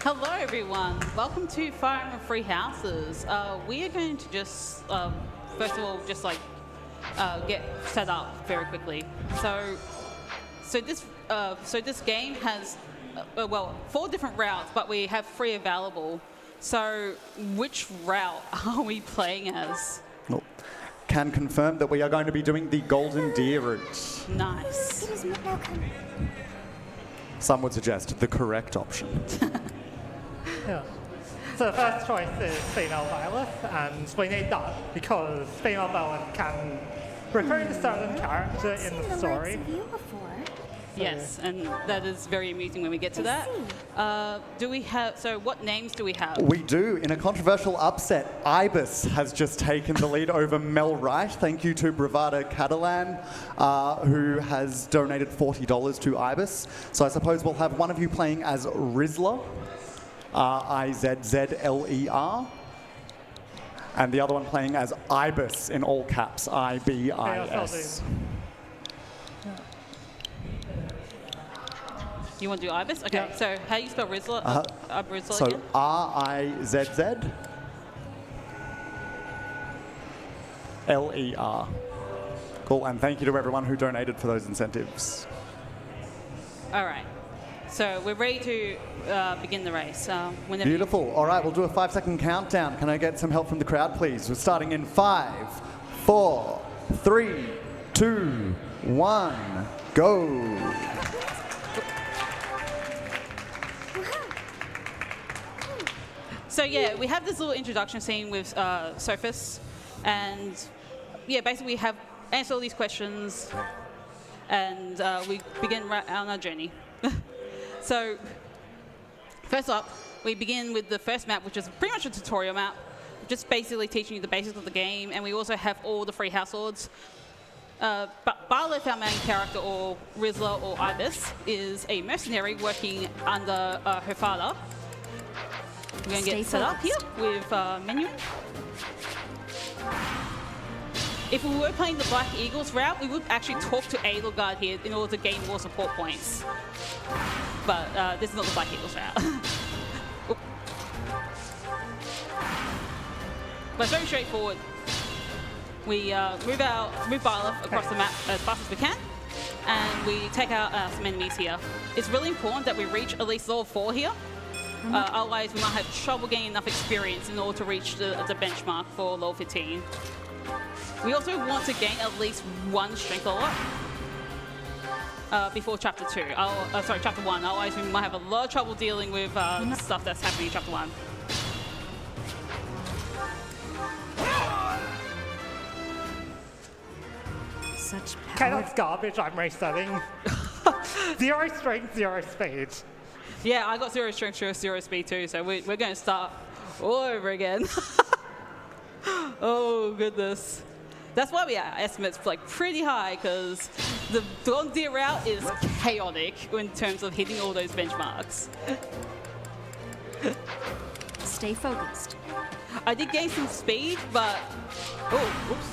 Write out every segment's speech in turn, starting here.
Hello, everyone. Welcome to Fire Emblem Free Houses. We are going to just, first of all, just like get set up very quickly. So this game has, well, 4 different routes, but we have 3 available. So which route are we playing as? Well, can confirm that we are going to be doing the Golden Deer route. Nice. Some would suggest the correct option. Yeah. So the first choice is female Violet, and we need that because female Violet can refer to a certain character in the story. Yes, and that is very amusing when we get to that. Do we have, so what names do we have? We do. In a controversial upset, Ibis has just taken the lead over Mel Wright. Thank you to Bravada Catalan, who has donated $40 to Ibis. So I suppose we'll have one of you playing as Rizzler, Izzler, and the other one playing as Ibis in all caps, IBIS. You want to do Ibis? Okay, yeah. So how do you spell Rizzler? Rizzler so again? RIZZLER. Cool, and thank you to everyone who donated for those incentives. All right. So we're ready to begin the race. Beautiful. All right, we'll do a 5-second countdown. Can I get some help from the crowd, please? We're starting in 5, 4, 3, 2, 1, go. So yeah, we have this little introduction scene with Sophus, and yeah, basically we have answered all these questions, and we begin on our journey. So first up, we begin with the first map, which is pretty much a tutorial map, just basically teaching you the basics of the game, and we also have all the free house lords. But Barleth, our main character, or Rizzler or Ibis, is a mercenary working under her father. We're going to get set up here with menu. If we were playing the Black Eagles route, we would actually talk to Edelgard here in order to gain more support points. But this is not the Black Eagles route. But it's very straightforward. We move Barleth across the map as fast as we can, and we take out some enemies here. It's really important that we reach at least level 4 here. Otherwise, we might have trouble getting enough experience in order to reach the benchmark for level 15. We also want to gain at least 1 strength level before Chapter 2. Sorry, Chapter 1. Otherwise, we might have a lot of trouble dealing with stuff that's happening in Chapter 1. Such power. Okay, that's garbage. I'm resetting. 0 strength, 0 speed. Yeah, I got 0 strength, 0 speed too, so we're going to start all over again. Oh, goodness. That's why we estimates like pretty high, because the Golden Deer route is chaotic in terms of hitting all those benchmarks. Stay focused. I did gain some speed, but... Oh, whoops.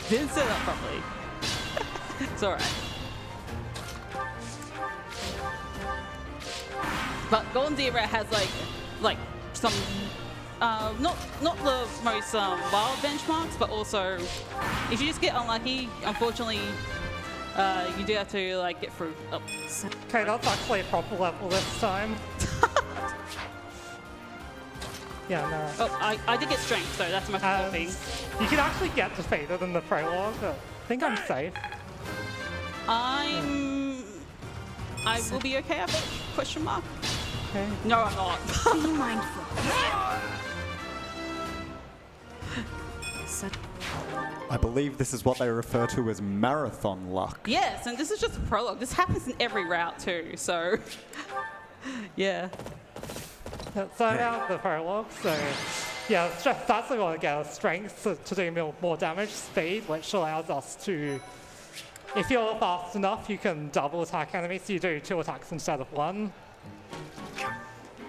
Didn't set up properly. It's alright. But Golden Deer has like some not the most wild benchmarks, but also if you just get unlucky, unfortunately, you do have to like get through. Oh. Okay, that's actually a proper level this time. Yeah, no. Oh, I did get strength, so that's my important thing. You can actually get defeated in the prologue, but I think I'm safe. I will be okay, I think? Question mark? Okay. No, I'm not. Be mindful. I believe this is what they refer to as marathon luck. Yes, and this is just a prologue. This happens in every route too, so yeah. So now the prologue, so yeah, that's what we get strength to do more damage, speed, which allows us to, if you're fast enough, you can double attack enemies, so you do 2 attacks instead of 1.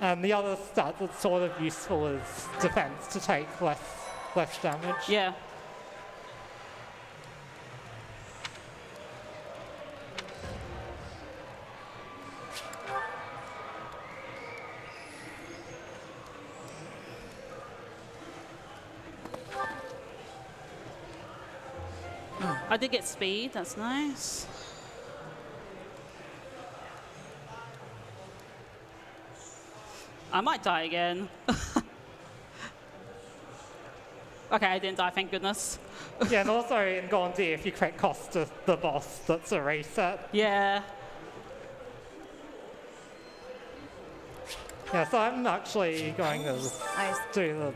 And the other stat that's sort of useful is defense, to take less damage. Yeah. I did get speed, that's nice. I might die again. Okay, I didn't die, thank goodness. Yeah, and also in Golden Deer, if you crit cost the boss, that's a reset. Yeah. Yeah, so I'm actually going to do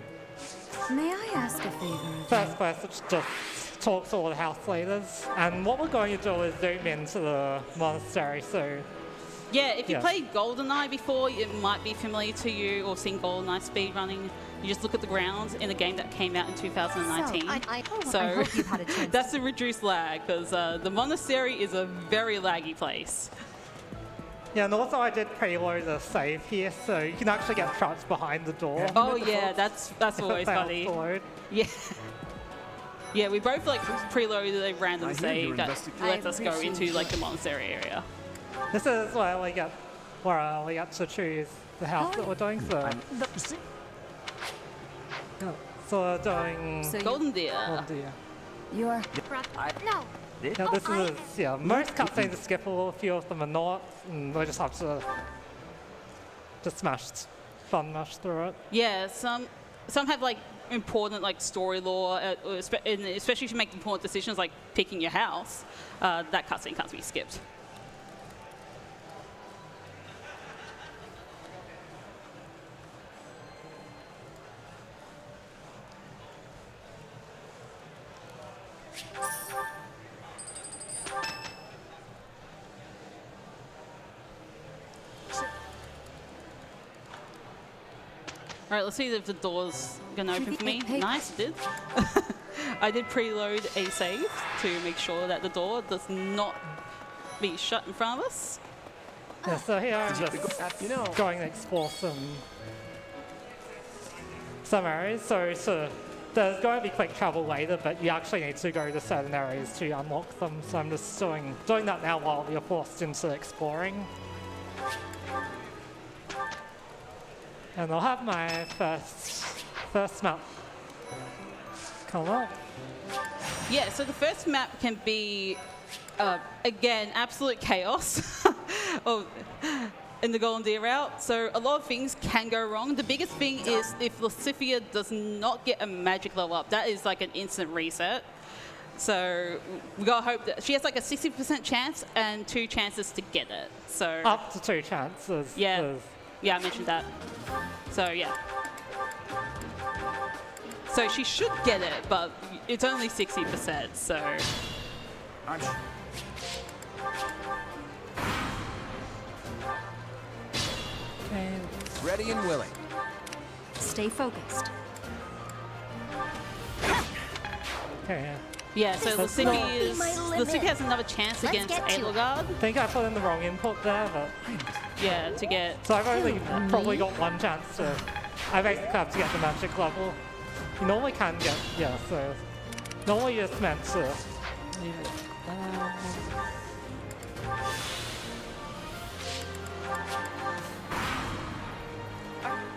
May I ask a favor? the first quest, which just talk to all the house leaders. And what we're going to do is zoom into the monastery, so Yeah, if you Yeah. played GoldenEye before, it might be familiar to you, or seen GoldenEye speedrunning. You just look at the ground in a game that came out in 2019. I So hope you've had a chance. that's a reduced lag, because the monastery is a very laggy place. yeah, and also I did preload a save here, so you can actually get trapped behind the door. Oh yeah, that's if it always fails funny. to load. Yeah. Yeah, we both like preloaded a random I hear save you're that investigating. lets us go into like the monastery area. This is where we get to choose the house that we're doing. So, so we're doing So Golden Deer. Golden Deer. you're no. Yeah, this is most cutscenes are skippable. A few of them are not, and we just have to just fun mash through it. Yeah, some have like important like story lore, and especially if you make important decisions like picking your house. That cutscene can't be skipped. All right, let's see if the door's gonna open for me. Hey. Nice, it did. I did preload a save to make sure that the door does not be shut in front of us. Yeah, so here I'm just going to explore some areas. So there's going to be quick travel later, but you actually need to go to certain areas to unlock them. So I'm just doing that now while you're forced into exploring. And I'll have my first map come up. Yeah, so the first map can be, again, absolute chaos in the Golden Deer route. So a lot of things can go wrong. The biggest thing is if Lucifia does not get a magic level up, that is like an instant reset. So we gotta hope that she has like a 60% chance and 2 chances to get it. So Up to 2 chances. Yeah. Yeah, I mentioned that. So yeah. So she should get it, but it's only 60%, so. Okay. Ready and willing. Stay focused. Okay. Yeah, so That's Lucifia has another chance Let's against get to it. Edelgard. I think I put in the wrong input there, but Yeah, to get. so I've only probably got 1 chance to. I basically have to get the magic level. You normally can get, yeah. So normally you're just meant to leave it down.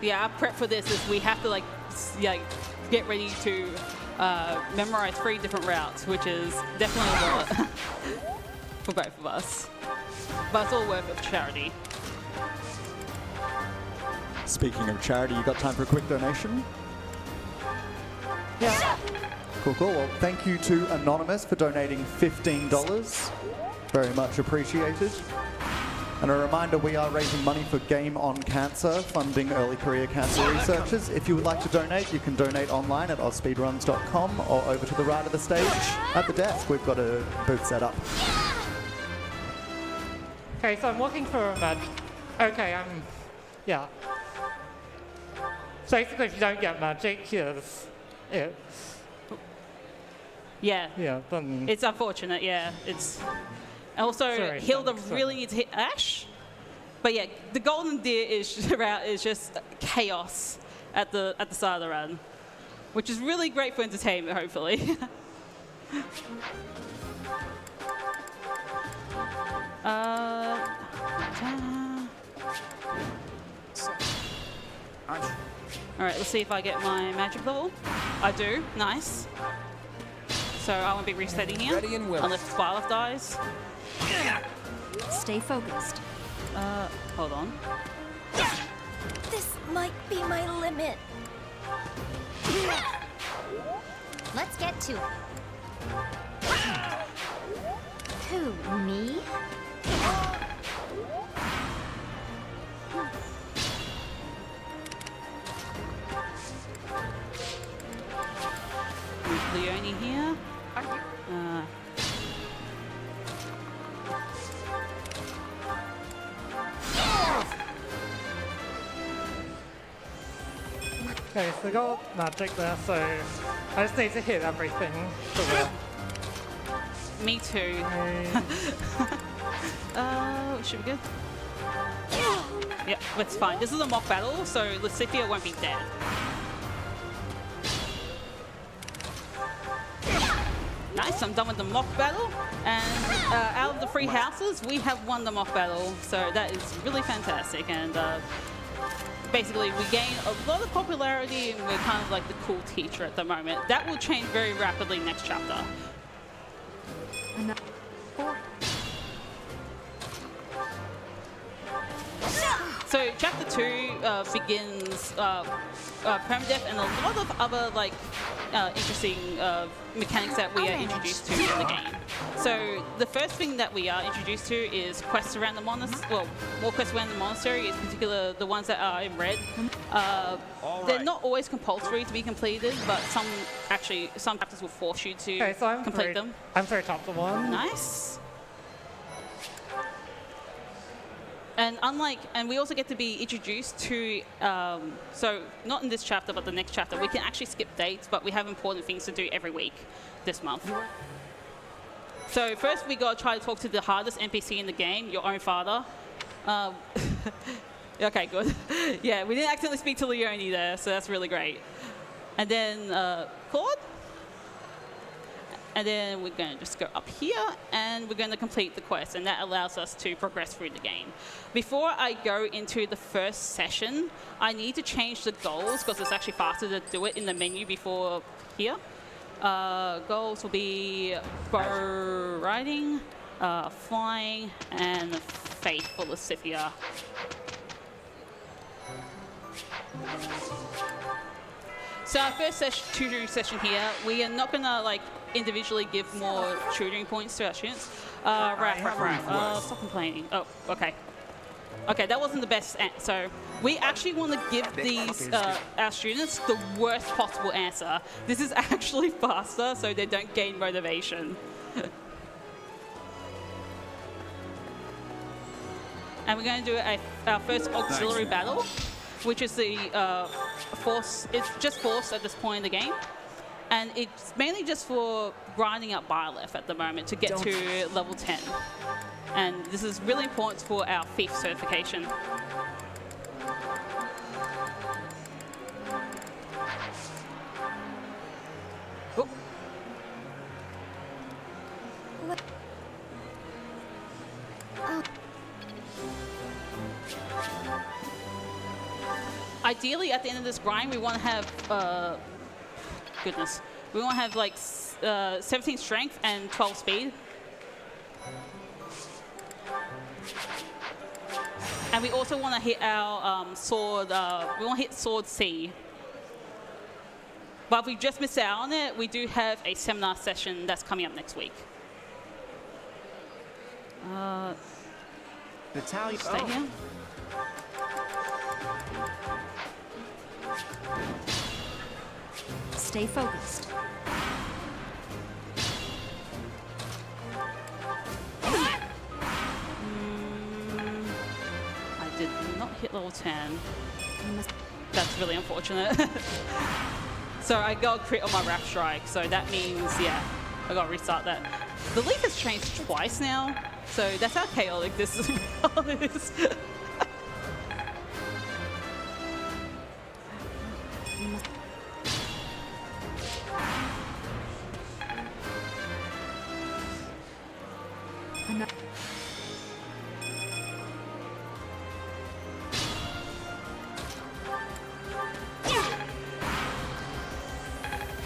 Yeah, our prep for this is we have to get ready to memorize 3 different routes, which is definitely a lot for both of us. But it's all worth it for charity. Speaking of charity, you got time for a quick donation? Yeah. Cool, cool. Well, thank you to Anonymous for donating $15. Very much appreciated. And a reminder, we are raising money for Game on Cancer, funding early career cancer researchers. If you would like to donate, you can donate online at AusSpeedruns.com or over to the right of the stage at the desk. We've got a booth set up. Okay, so I'm looking for a magic. Okay, yeah. So basically, if you don't get magic, Yeah, then it's unfortunate, yeah. It's also Sorry, Hilda Sonic, really needs to hit Ash. But yeah, the Golden Deer route is just chaos at the start of the run, which is really great for entertainment, hopefully. All right, let's see if I get my magic level. I do, nice. so I won't be resetting here Ready and willing. unless Sparleth dies. Stay focused. Hold on. This might be my limit. Let's get to it. Who, me? Move Leone here. Okay, so I got magic there, so I just need to hit everything to win. Me too. Should be good. Yep, that's fine. This is a mock battle, so Lucifia won't be dead. Nice, I'm done with the mock battle. And out of the 3 houses, we have won the mock battle. So that is really fantastic. And basically, we gain a lot of popularity and we're kind of like the cool teacher at the moment. That will change very rapidly next chapter. So chapter 2 begins permadeath and a lot of other like interesting mechanics that we are introduced to in the game. So the first thing that we are introduced to is quests around the monastery. Well, more quests around the monastery, in particular the ones that are in red. They're not always compulsory to be completed, but some chapters will force you to Okay, so complete them. I'm through chapter 1. Nice. And we also get to be introduced to, so not in this chapter, but the next chapter, we can actually skip dates, but we have important things to do every week this month. So first we gotta try to talk to the hardest NPC in the game, your own father. Okay, good. Yeah, we didn't accidentally speak to Leone there, so that's really great. And then Claude. And then we're going to just go up here and we're going to complete the quest, and that allows us to progress through the game. Before I go into the first session, I need to change the goals because it's actually faster to do it in the menu before here. Goals will be bow riding, flying, and faith for Lucifia. So our first tutoring session here, we are not gonna like individually give more tutoring points to our students. Right. Stop complaining. Oh, okay. Okay, that wasn't the best answer. So we actually want to give these our students the worst possible answer. This is actually faster, so they don't gain motivation. And we're going to do our first auxiliary battle, which is the force. It's just force at this point in the game, and it's mainly just for grinding up Byleth at the moment to get to level 10. And this is really important for our thief certification. Oh. Ideally, at the end of this grind, we want to have, we want to have like 17 strength and 12 speed. And we also want to hit our sword, we want to hit sword C. But if we just miss out on it, we do have a seminar session that's coming up next week. Natalia, Stay here. Stay focused. I did not hit level 10. That's really unfortunate. So I got a crit on my Wrath Strike, so that means, yeah, I got to restart that. The leaf has changed twice now, so that's how chaotic this is.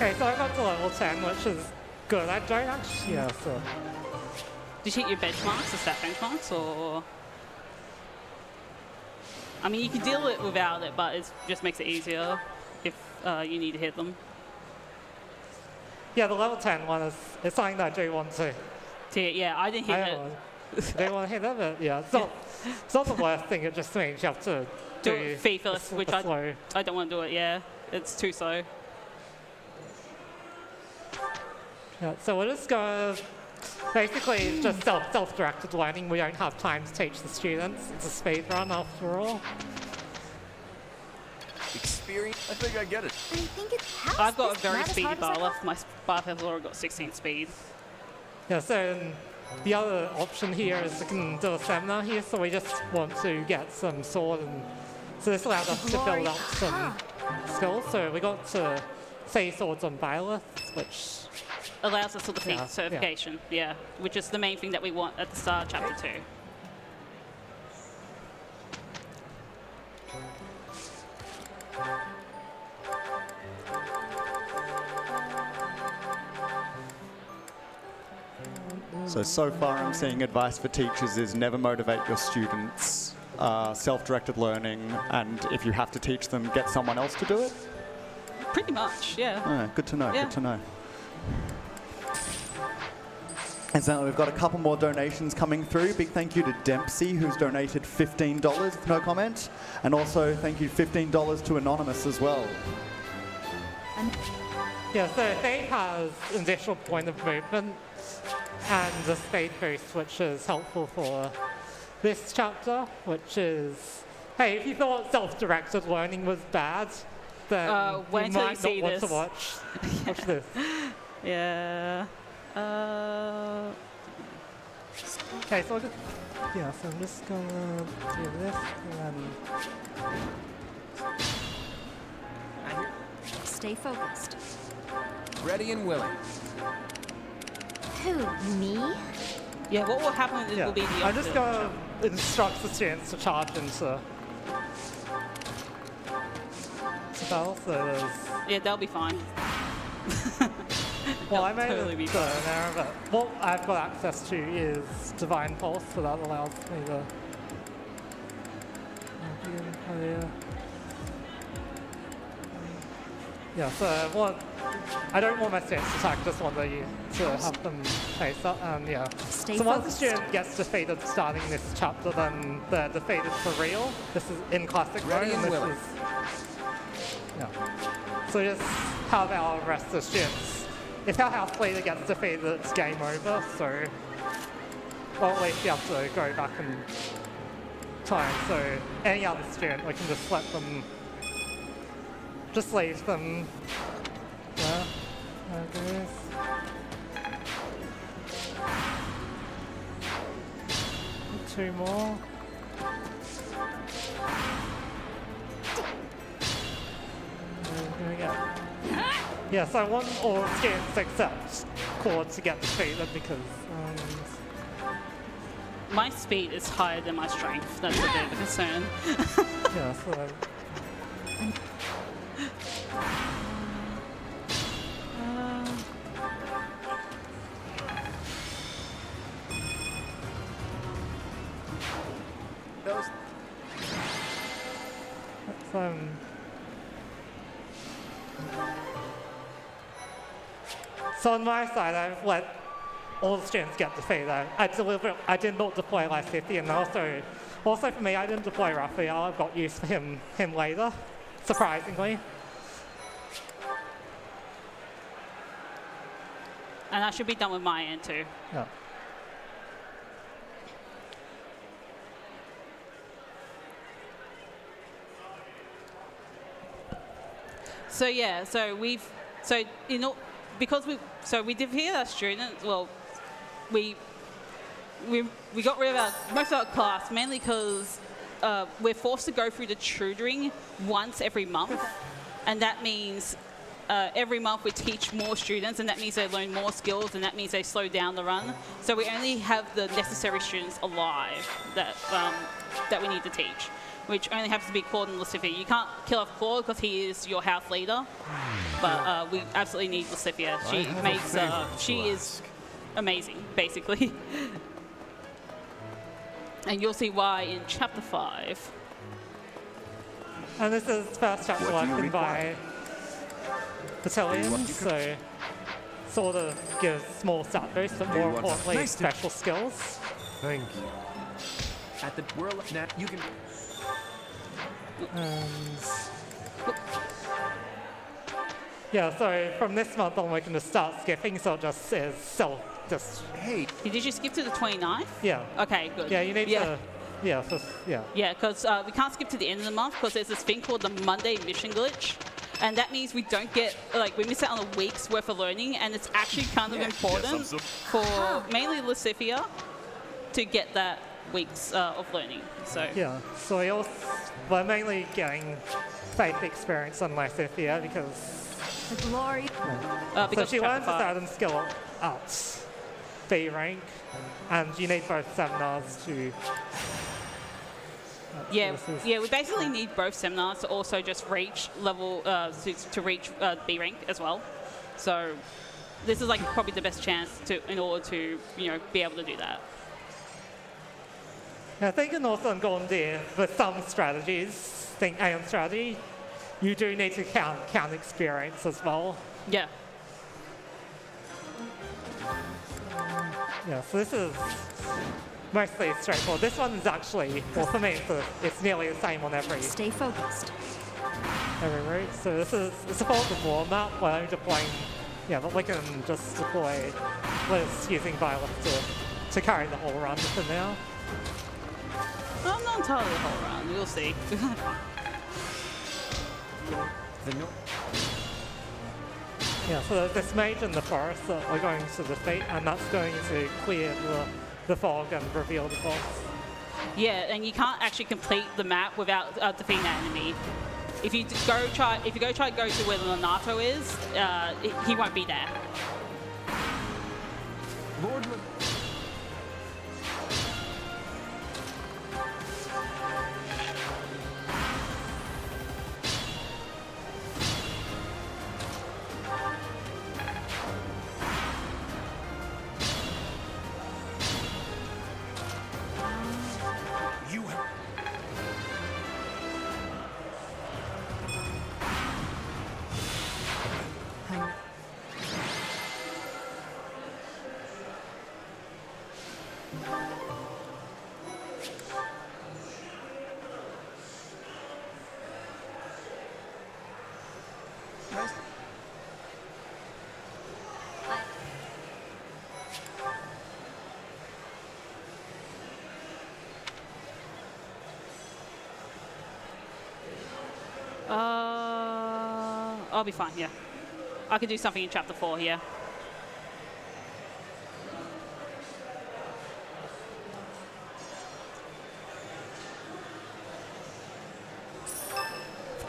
Okay, so I got to level 10, which is good. I don't actually, yeah, so. Did you hit your benchmarks, the stat benchmarks, or? I mean, you can deal it without it, but it just makes it easier if you need to hit them. Yeah, the level 10 one is something that I do want to. Yeah, I didn't hit it. I don't want to hit it, but yeah, it's not the worst thing. It just means you have to Do it feet first, which I don't want to do it. Yeah, it's too slow. Yeah, so we're just going to basically it's just self-directed learning. We don't have time to teach the students. It's a speed run after all. Experience? I think I get it. I think it has. I've got a this very not as speedy hard as I bar. thought. My bar has already got 16 speed. Yeah, so the other option here is we can do a seminar here. So we just want to get some sword, and so this allows us to build up some skills. So we got to see swords on Bailiff, which Allows us to defeat Yeah, certification, yeah, which is the main thing that we want at the start of chapter 2. So far I'm seeing advice for teachers is never motivate your students, self-directed learning, and if you have to teach them, get someone else to do it. Pretty much, yeah. Oh, good to know, Yeah. good to know. And so we've got a couple more donations coming through. Big thank you to Dempsey, who's donated $15 with no comment. And also thank you $15 to Anonymous as well. yeah, so Fate has an additional point of movement and a speed boost, which is helpful for this chapter, which is, hey, if you thought self-directed learning was bad, then wait you until you might see not want this. to watch this. Yeah. Okay, so yeah, so I'm just gonna do this and Stay focused. Ready and willing. Who, me? Yeah, what will happen yeah. will be the I'm just opposite. gonna instruct the students to charge into spell, so there's Yeah, they'll be fine. well, I made totally a be turn there, but what I've got access to is Divine Pulse, so that allows me to. Oh, yeah. Yeah, so I don't want my students to attack, just want you to have them face up, and yeah. Stay So once the focused. student gets defeated starting this chapter, then they're defeated for real. This is in classic mode, Ready and and this willing. is. Yeah. So just have our rest of the students. If our house leader gets defeated, it's game over, so. Well, at least you have to go back in time, so any other student, we can just let them. Just leave them. Yeah. There it is. Two more. There we go. Yes, I want all students except Cord to get defeated because. My speed is higher than my strength. That's a bit of a concern. Yeah, so. Those So on my side, I've let all the students get defeated. I did not deploy Lycithi, and also for me, I didn't deploy Raphael. I got used to him later, surprisingly. And I should be done with my end too. Yeah. So yeah, because we defeated our students. Well, we got rid of most of our class mainly because we're forced to go through the tutoring once every month, and that means every month we teach more students, and that means they learn more skills, and that means they slow down the run. So we only have the necessary students alive that we need to teach. which only happens to be Claude and Lucifia. You can't kill off Claude because he is your house leader, but we absolutely need Lucifia. She is amazing, basically. And you'll see why in Chapter 5. And this is first chapter selected by battalions, so sort of gives small stat boosts, but more importantly, special skills. Thank you. At the whirl of net, you can. Yeah, so from this month on, we can just start skipping, so it just is Hey. Did you skip to the 29th? Yeah. Okay, good. Yeah, you need to. Yeah, yeah. Yeah, because we can't skip to the end of the month because there's this thing called the Monday mission glitch. And that means we don't get, we miss out on a week's worth of learning, and it's actually kind of important for mainly Lucifia to get that week's of learning. So Yeah, so we're mainly getting faith experience on Lucifia because The glory. so she learns a certain skill at B rank, and you need both seminars to. yeah, we basically need both seminars to also just reach level, to reach B rank as well. So this is like probably the best chance in order to, be able to do that. I think in Northern Golden Deer, with some strategies, think Aeon strategy, you do need to count experience as well. Yeah. Yeah, so this is mostly straightforward. This one is actually, well, for me, it's nearly the same on every Stay focused. route. So it's a fault of war map where I'm deploying, but we can just deploy Liz using Violet to carry the whole run for now. Well, not entirely the whole round. We'll see. Yeah, so there's this mage in the forest that we're going to defeat, and that's going to clear the fog and reveal the boss. Yeah, and you can't actually complete the map without defeating that enemy. If you go try to go to where the Nato is, he won't be there. Lord. I'll be fine, yeah. I can do something in Chapter 4 here.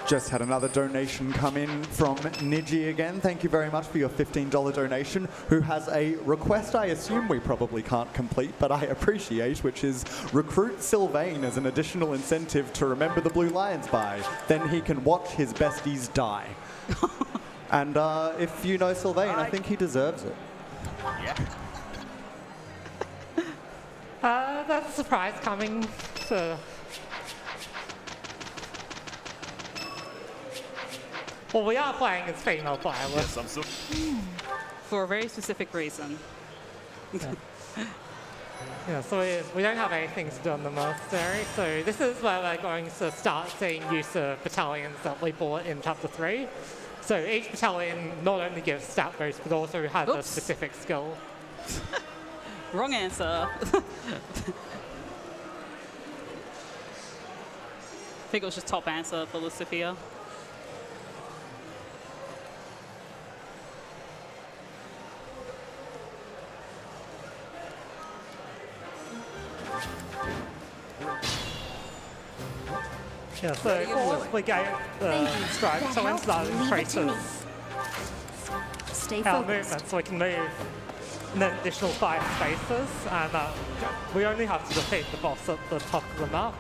Just had another donation come in from Niji again. Thank you very much for your $15 donation, who has a request I assume we probably can't complete, but I appreciate, which is recruit Sylvain as an additional incentive to remember the Blue Lions by. Then he can watch his besties die. And if you know Sylvain, I think he deserves it. That's a surprise coming to... Well, we are playing as female pilots. For a very specific reason. Yeah, so we don't have anything to do on the mercenary, so this is where we're going to start seeing use of battalions that we bought in Chapter 3. So each battalion not only gives stat boost, but also has a specific skill. Wrong answer. I think it was just top answer for Lucifia. Yeah, so of course we gave strike battalions that increases Stay our focused. movement, so we can move an additional 5 spaces, and we only have to defeat the boss at the top of the map.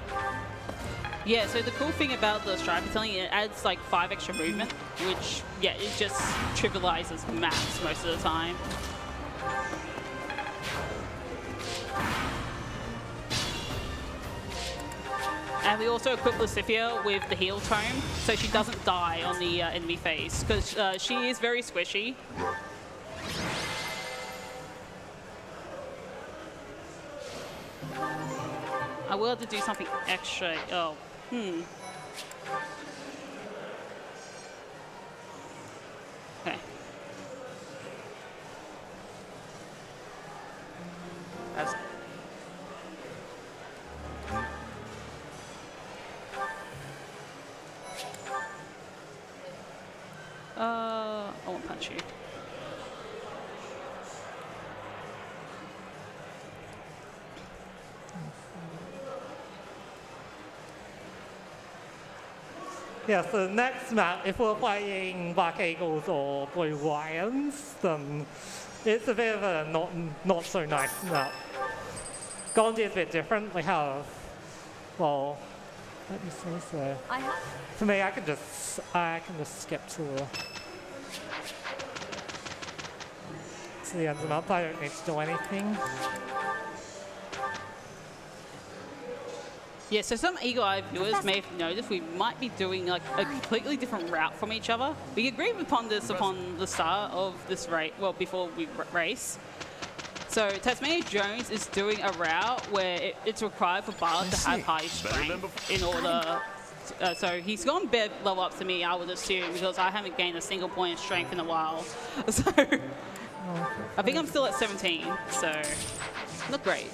Yeah, so the cool thing about the stripe is something, it adds like 5 extra movement, which, yeah, it just trivializes maps most of the time. And we also equip Lucifia with the heal tome, so she doesn't die on the enemy phase, because she is very squishy. I will have to do something extra. Oh, Okay. As I won't punch you. Yeah, so next map, if we're playing Black Eagles or Blue Lions, then it's a bit of a not so nice map. Gondi is a bit different. We have, well, let me see. So I have. for me, I can just skip to the end of the map. I don't need to do anything. Yeah, so some eagle-eyed viewers may have noticed we might be doing like a completely different route from each other. We agreed upon this upon the start of this race, well, before we race. So TasmaniaJones is doing a route where it's required for Bard to have high strength in order. So he's gone better level up to me, I would assume, because I haven't gained a single point of strength in a while. So I think I'm still at 17, so not great.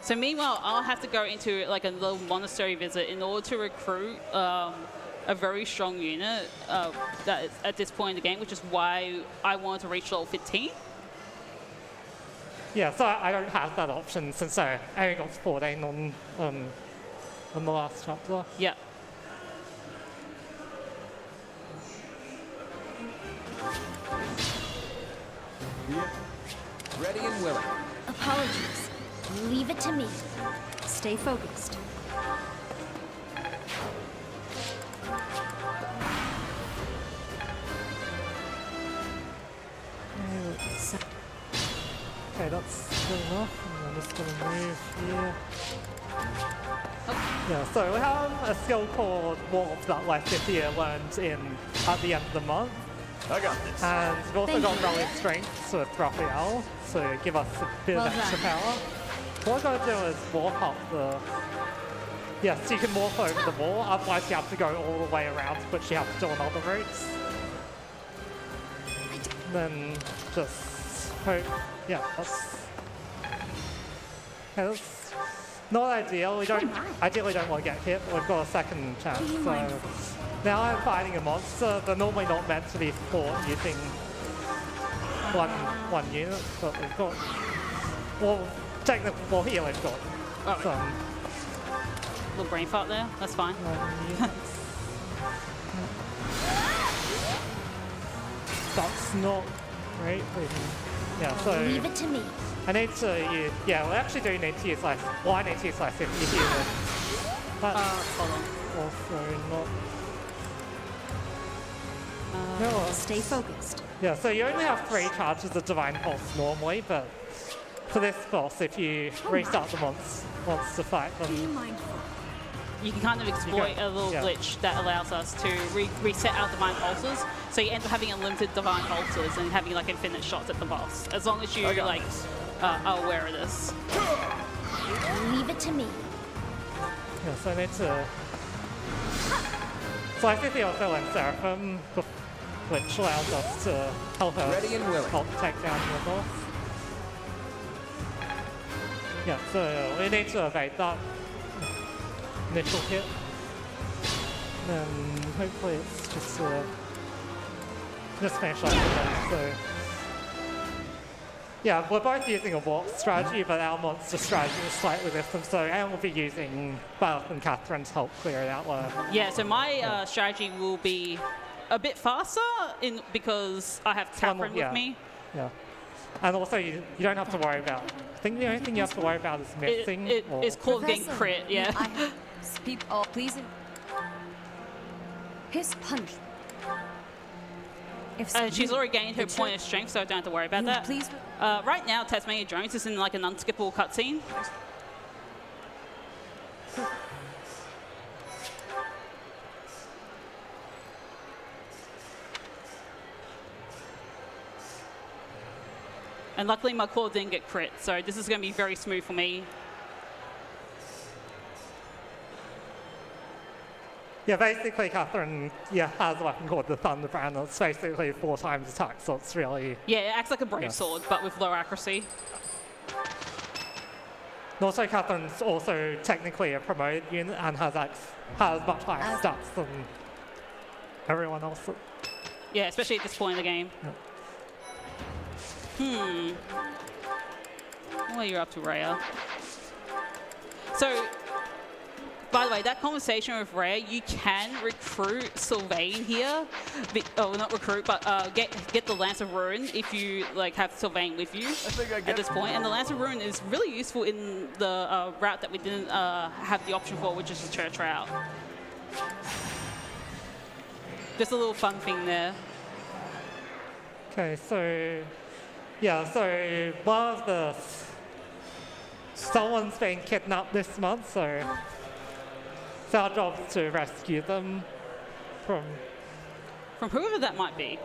So meanwhile, I'll have to go into like a little monastery visit in order to recruit a very strong unit that is at this point in the game, which is why I wanted to reach level 15. Yeah, so I don't have that option since I only got 14 on the last chapter. Yeah. ready and willing. Apologies. Leave it to me. Stay focused. Okay, that's good enough. And I'm just gonna move here. Yeah, so we have a skill called Warp that Lysithia learned at the end of the month. I got this. And we've also Thank got you. Relic Strength with Raphael, so give us a bit Well of extra done. power. What we're going to do is warp up the... Yeah, so you can warp over the wall, otherwise you have to go all the way around, which you have to do on other routes. Then just hope... Yeah, that's... Yeah, that's not ideal. We don't ideally don't want to get hit, but we've got a second chance. Do you So mind? now I'm fighting a monster. They're normally not meant to be fought using one unit, but we've got here we've got some Little brain fart there. That's fine. units. That's not great. Yeah, so Leave it to me. I need to use, yeah, we actually do need to use like, well, I need to use like 50 here. That's Hold on. also not... No, Stay focused. yeah, so you only have 3 charges of Divine Pulse normally, but for this boss, if you restart the monster fight, Be then mindful. You can kind of exploit a little yeah. glitch that allows us to reset our divine pulses. So you end up having unlimited divine pulses and having like infinite shots at the boss, as long as you I got like this. are aware of this. Leave it to me. yeah, so I need to... So I think they also went Seraphim, which allows us to help us Ready and willing. help take down the boss. Yeah, so we need to evade that initial hit. Then hopefully it's just finish like that. So yeah, we're both using a warp strategy, but our monster strategy is slightly different. So Aeon will be using Beth and Catherine to help clear it out. Yeah, so my strategy will be a bit faster because I have Catherine with yeah. me. Yeah. And also, you don't have to worry about think the only thing you have to worry about is missing. It's called getting crit, yeah. I speak all please. His punch. If And she's you- already gained her the point of strength, so I don't have to worry about you that. please. Right now, TasmaniaJones is in like an unskippable cutscene. And luckily my claw didn't get crit, so this is going to be very smooth for me. Yeah, basically Catherine has a weapon called the Thunderbrand. It's basically 4 times attack, so it's really... Yeah, it acts like a brave sword, but with low accuracy. And also Catherine's also technically a promoted unit and has much higher stats than everyone else. Yeah, especially at this point in the game. What are you up to, Rhea? So, by the way, that conversation with Rhea, you can recruit Sylvain here. Not recruit, but get the Lance of Ruin if you like have Sylvain with you at this point. And the Lance of Ruin is really useful in the route that we didn't have the option for, which is the church route. Just a little fun thing there. Okay, so... Yeah, so one of the... Someone's been kidnapped this month, so... It's our job to rescue them from whoever that might be.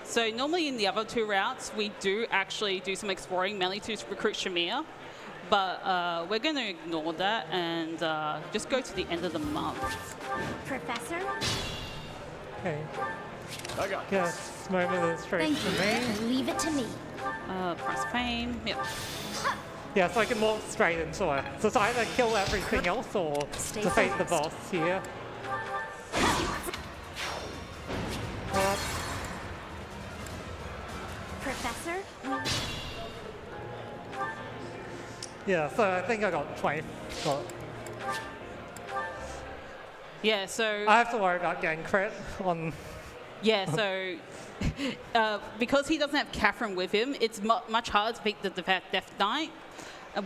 So normally in the other 2 routes, we do actually do some exploring, mainly to recruit Shamir. But we're going to ignore that and just go to the end of the month. Professor? Okay. I got Yes, moment of straight Thank for you. me. Leave it to me. Press fame. Yep. Yeah, so I can walk straight into it. So it's either kill everything else or Stay defeat the focused. boss here. Professor? Yeah, so I think I got 20. Yeah, so... I have to worry about getting crit on... Yeah, so because he doesn't have Catherine with him, it's much harder to beat the Death Knight.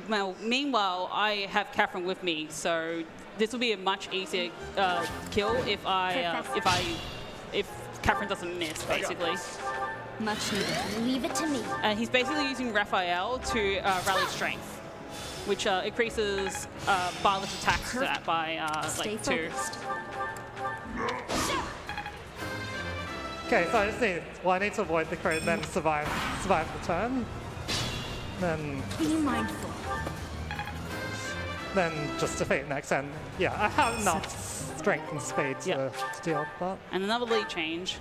Well, meanwhile, I have Catherine with me, so this will be a much easier kill if Catherine doesn't miss, basically. Much needed. Leave it to me. And he's basically using Raphael to rally strength, which increases Violet's attacks stat by Stay like 2. focused. Okay, so I just need... Well, I need to avoid the crit and then survive the turn. Then Be mindful. just defeat next turn. Yeah, I have enough strength and speed to deal with that. And another lead change.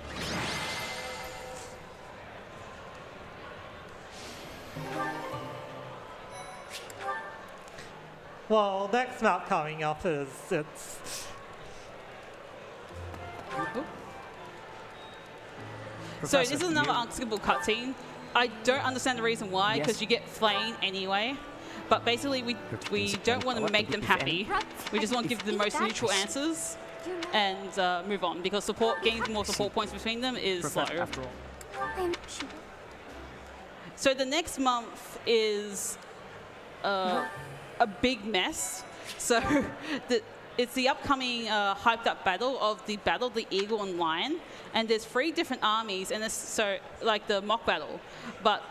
Well, next map coming up is... It's... So this is another unskippable cutscene. I don't understand the reason why, because you get flaying anyway. But basically, we don't want to make them happy. We just want to give them the most neutral answers and move on, because getting more support points between them is slow. After all. So the next month is a big mess. So it's the upcoming hyped up battle of the Eagle and Lion, and there's 3 different armies, and it's so like the mock battle, but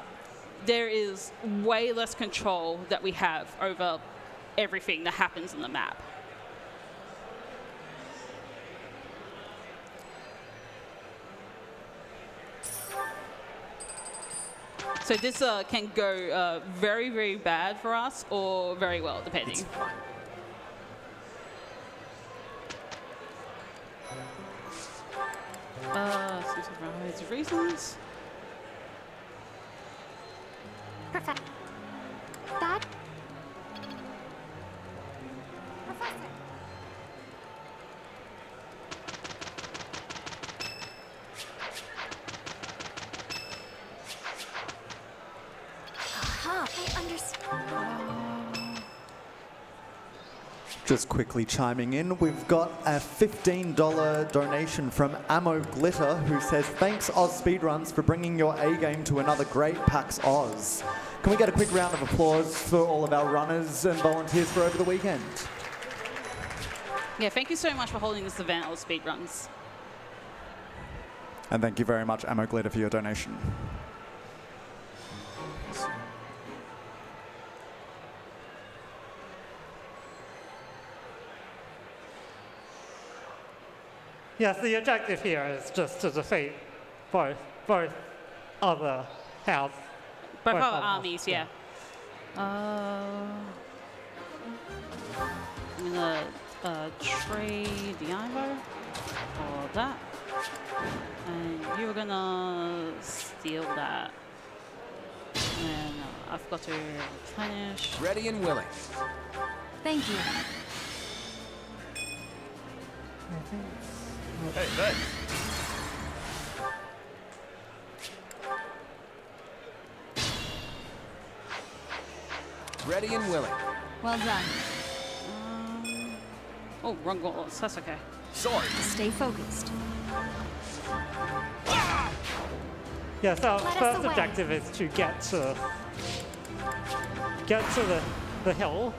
there is way less control that we have over everything that happens in the map. So this can go very, very bad for us or very well, depending. Supervised reasons. Perfect. Dad? Professor. Aha, I understand. Just quickly chiming in, we've got a $15 donation from Ammo Glitter, who says, "Thanks AusSpeedruns for bringing your A game to another great PAX Oz. Can we get a quick round of applause for all of our runners and volunteers for over the weekend? Yeah, thank you so much for holding this event, AusSpeedruns. And thank you very much, Ammo Glitter, for your donation. Yes, the objective here is just to defeat both other houses. Both Both our other armies, yeah. I'm gonna trade the Ivo for that. And you're gonna steal that. And I've got to replenish. Ready and willing. Thank you. Hey, thanks. Ready and willing. Well done. Oh, wrong gauntlets. That's okay. Sorry. Stay focused. Yeah, so us first away. objective is to get to the hill.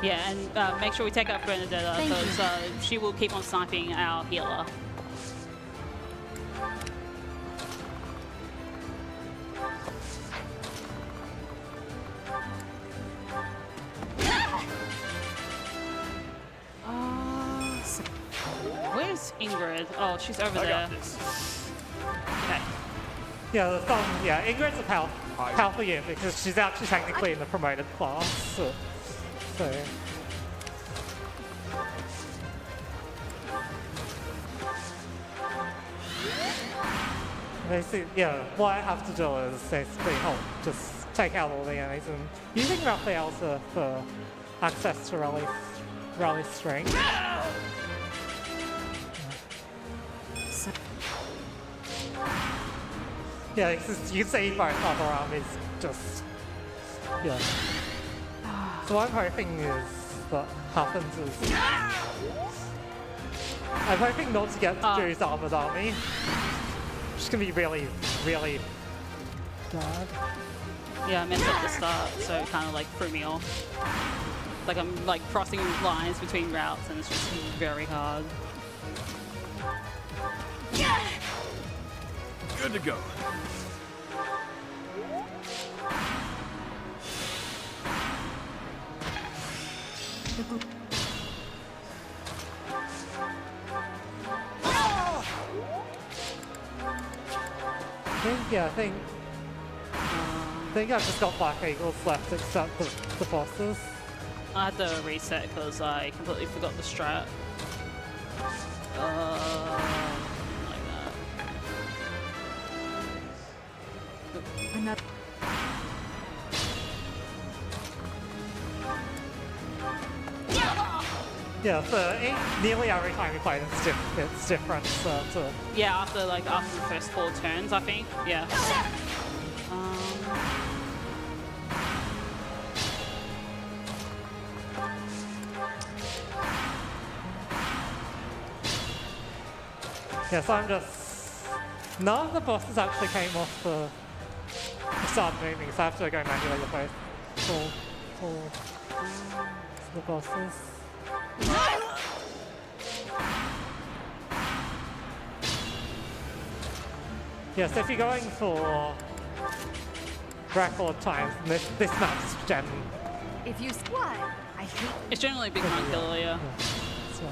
Yeah, and make sure we take out Bernadetta Thank you. because she will keep on sniping our healer. Where's Ingrid? Oh, she's over I there. got this. Okay. Yeah, Ingrid's a powerful unit because she's actually technically in the promoted class. So. Basically, yeah, what I have to do is basically just take out all the enemies and using Raphael for access to rally strength. Yeah, you can see both other armies just, yeah. So what I'm hoping is that happens is, I'm hoping not to get Drew's armored army. It's gonna be really, really bad. Yeah, I messed up the start, so it kind of like threw me off. Like I'm like crossing lines between routes and it's just very hard. Good to go. I think I've just got Black Eagles left except the bosses. I had to reset because I completely forgot the strat. Like that. Another. Yeah, so nearly every time you play it's different. Yeah, after the first 4 turns, I think. Yeah. Yeah, so I'm just... None of the bosses actually came off the start moving, so I have to go manually with both for the bosses. Yeah, so if you're going for record times, this map's gem. If you what? I hate. It's generally a big run killer, yeah. So.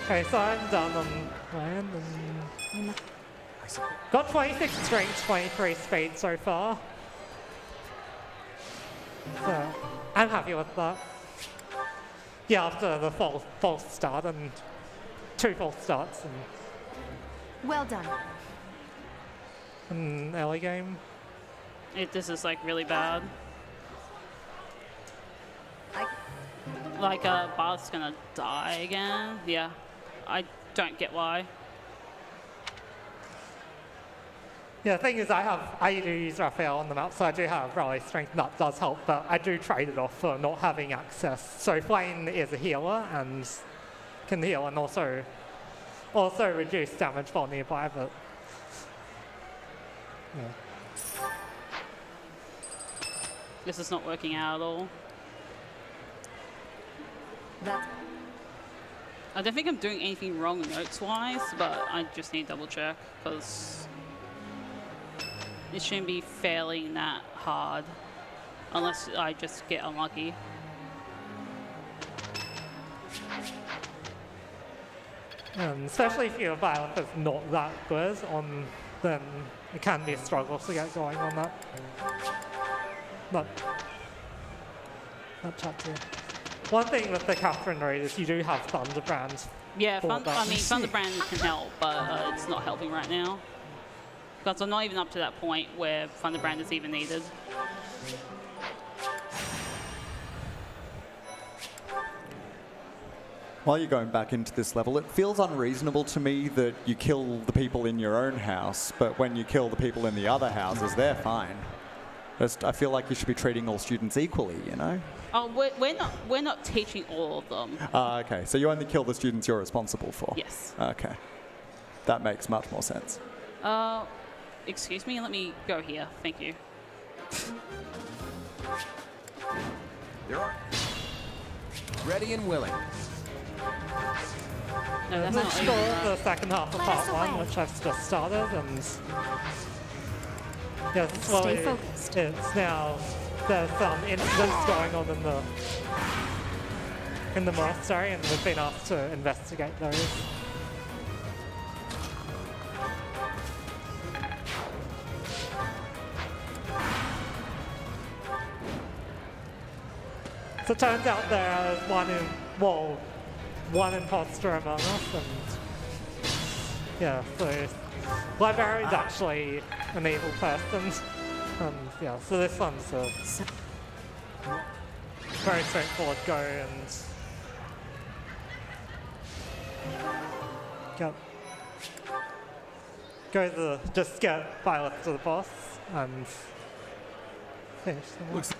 Okay, so I'm done on land and got 26 strength, 23 speed so far. So I'm happy with that. Yeah, after the false start and 2 false starts Well done. and early game. This is like really bad. I Like Barth's gonna die again. Yeah. don't get why. Yeah, the thing is, I do use Raphael on the map, so I do have rally strength, and that does help, but I do trade it off for not having access. So Flame is a healer and can heal and also reduce damage while nearby, but yeah. This is not working out at all. That's I don't think I'm doing anything wrong notes-wise, but I just need to double check, because it shouldn't be failing that hard, unless I just get unlucky. Especially if your violence is not that good, then it can be a struggle to get going on that. But not chapter. One thing with the Catherine raid is you do have Thunderbrand. Yeah, Thunderbrand can help, but it's not helping right now. Because I'm not even up to that point where Thunderbrand is even needed. While you're going back into this level, it feels unreasonable to me that you kill the people in your own house, but when you kill the people in the other houses, they're fine. I feel like you should be treating all students equally, you know? Oh, we're not teaching all of them. Okay, so you only kill the students you're responsible for? Yes. Okay. That makes much more sense. Excuse me, let me go here. Thank you. There are. Ready and willing. No, that's Let's not go even the second half of Let part us 1, away. which I've just started, and yes, well, Stay focused. it's now there's some incidents going on in the monastery, and we've been asked to investigate those. So it turns out there is one imposter among us, and yeah, so Librarian's actually an evil person, and yeah, so this one's a very straightforward go, and just get Violet to the boss and finish them off.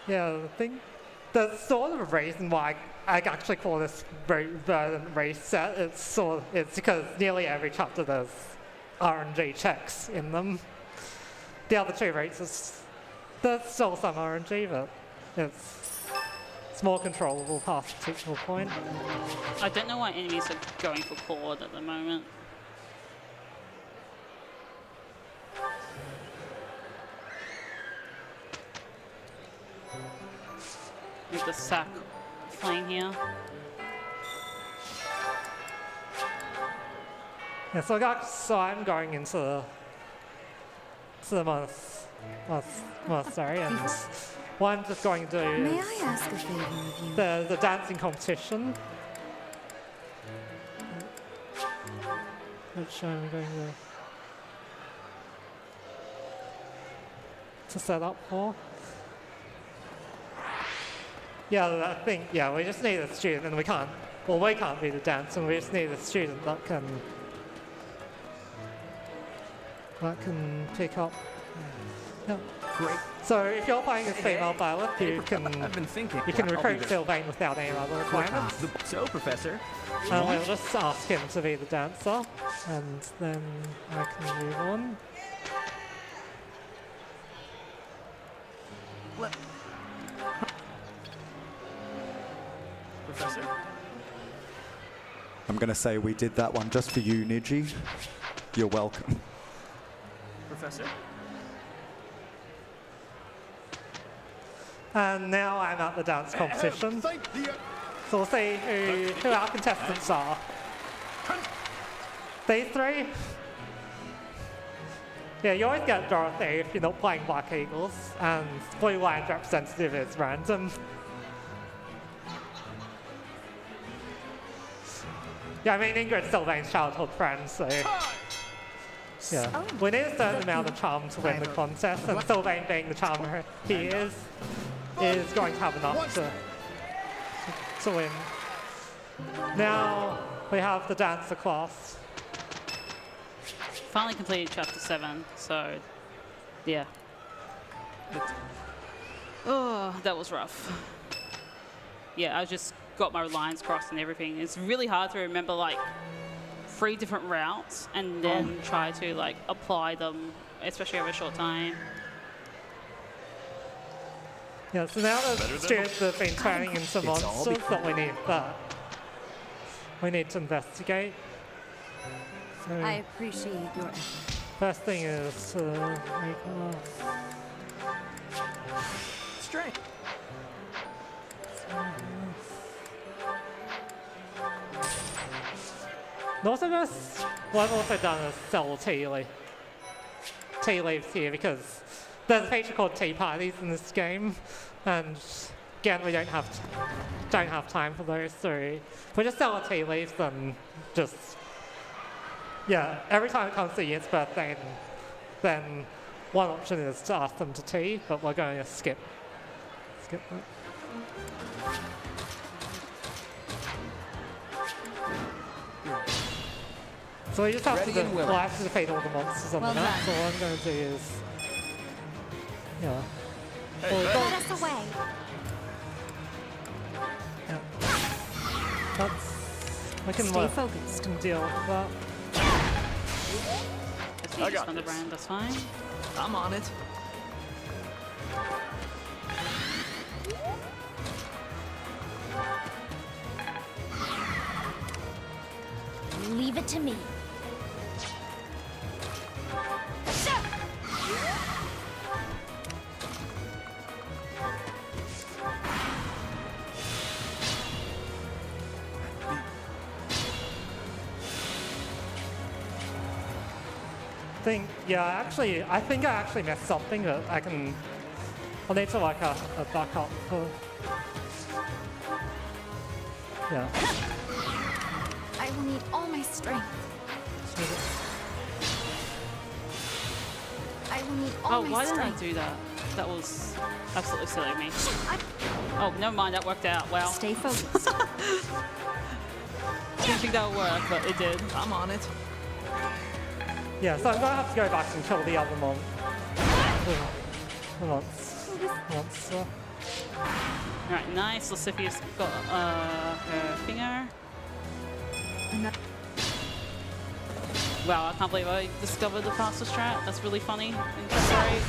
Yeah, I think the sort of reason why I actually call this verdant race set, it's because nearly every chapter there's RNG checks in them. The other two races, there's still some RNG, but it's more controllable past a particular point. I don't know why enemies are going for Cord at the moment. Need to sack Flame here. Yeah, so I'm going into the monastery, and what I'm just going to do May is I ask a favor of you? there's a dancing competition, which I'm going to set up for. Yeah, I think, yeah, we just need a student, and we can't be the dancer, we just need a student that can pick up. Yeah. Great. So if you're playing as female Violet, you can I've been thinking. recruit Sylvain without any other requirements. So, Professor. And we'll just ask him to be the dancer, and then I can move on. Professor. I'm going to say we did that one just for you, Niji. You're welcome. Professor. And now I'm at the dance competition. So we'll see who our contestants are. These three? Yeah, you always get Dorothy if you're not playing Black Eagles, and Blue Lion's representative is random. Yeah, I mean, Ingrid's Sylvain's childhood friend, so Yeah, we need a certain amount of charm to win the contest, and Sylvain being the charmer he is going to have enough to win. Now we have the dancer class. Finally completed chapter 7, so yeah. Oh, that was rough. Yeah, I just got my lines crossed and everything. It's really hard to remember like 3 different routes and then try to like apply them, especially over a short time. Yeah, so now the students have been turning into monsters that we need to investigate. So I appreciate your effort. first thing is to make Strength. also what I've also done is sell tea leaves here because there's a feature called tea parties in this game, and again we don't have time for those, so if we just sell the tea leaves and just every time it comes to Ian's birthday, then one option is to ask them to tea, but we're going to skip that. So we just have to defeat all the monsters on the map. So what I'm going to do is, Let us away. we can Stay focused. can deal with that. I got the brand, that's fine. I'm on it. Leave it to me. I think I actually missed something that I'll need to like a backup for. Yeah. I will need all my strength. I will need all my Why didn't I strength. do that? That was absolutely silly of me. Oh, never mind, that worked out. Wow. Stay focused. Didn't think that would work, but it did. I'm on it. Yeah, so I'm gonna have to go back and kill the other monster. Alright, nice. Lysiphia's got her finger. Wow, I can't believe I discovered the faster strat. That's really funny and great.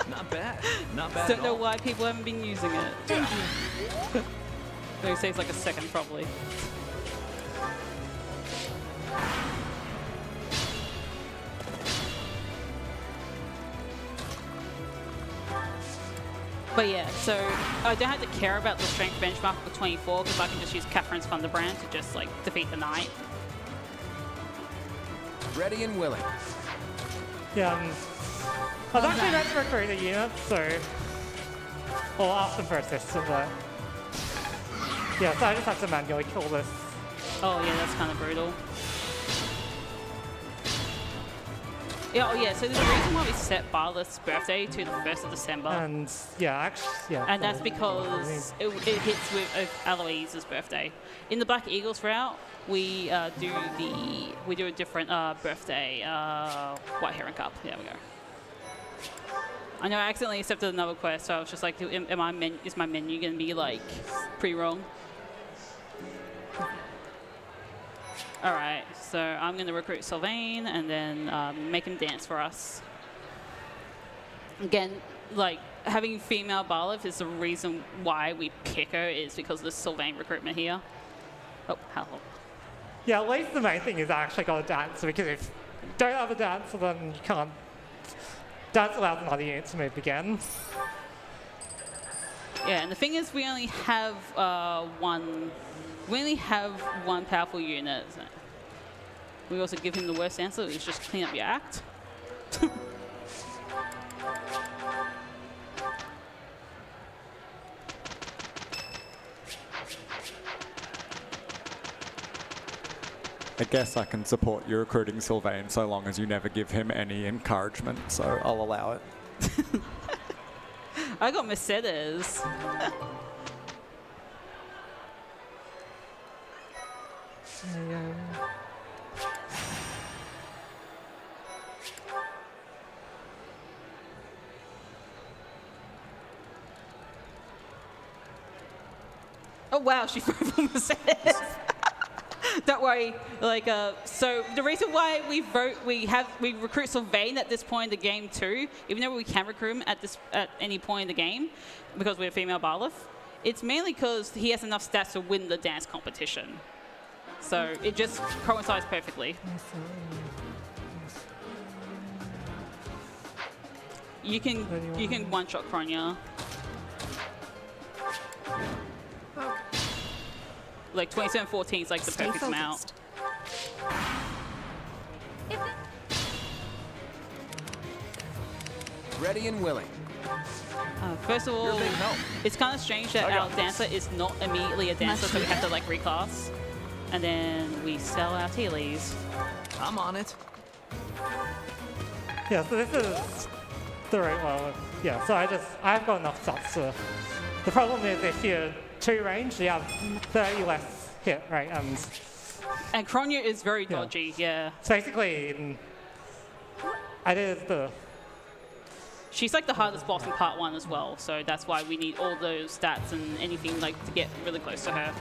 Not bad. Not bad. Don't know why people haven't been using it. Thank you. It saves like a second probably. But yeah, so I don't have to care about the strength benchmark for 24 because I can just use Catherine's Thunderbrand to just like defeat the knight. Ready and willing. Yeah, I was actually meant to recruit a unit, so or ask them for assistance, but yeah, so I just have to manually kill this. Oh yeah, that's kind of brutal. Yeah, oh yeah, so there's a reason why we set Barlett's birthday to the 1st of December. And And that's because it hits with Eloise's birthday. In the Black Eagles route, we do a different birthday White Heron Cup. There we go. I know I accidentally accepted another quest, so I was just like, is my menu gonna be like pretty wrong? All right, so I'm gonna recruit Sylvain and then make him dance for us. Again, like having female Barlev is the reason why we pick her is because of the Sylvain recruitment here. Oh, hello. yeah, at least the main thing is I actually got a dancer, because if you don't have a dancer, then you can't. Dance allows another unit to move again. Yeah, and the thing is, we only have one powerful unit. We also give him the worst answer, which is just clean up your act. I guess I can support you recruiting Sylvain so long as you never give him any encouragement, so I'll allow it. I got Mercedes. Oh wow, she voted for Mercedes. Don't worry. Like, so the reason why we recruit Sylvain at this point in the game too, even though we can recruit him at any point in the game, because we're a female Barleth, it's mainly because he has enough stats to win the dance competition. So it just coincides perfectly. You can one-shot Kronya. Like 27-14 is like the perfect amount. Ready and willing. First of all, it's kind of strange that our dancer is not immediately a dancer, so we have to like reclass. And then we sell our tea leaves. I'm on it. Yeah, so this is the right one. Yeah, so I've got enough stats to. The problem is if you're 2 range, you have 30 less hit, right? And Kronya is very dodgy, yeah. So basically, I did the. She's like the hardest boss in part 1 as well, so that's why we need all those stats and anything like to get really close to her.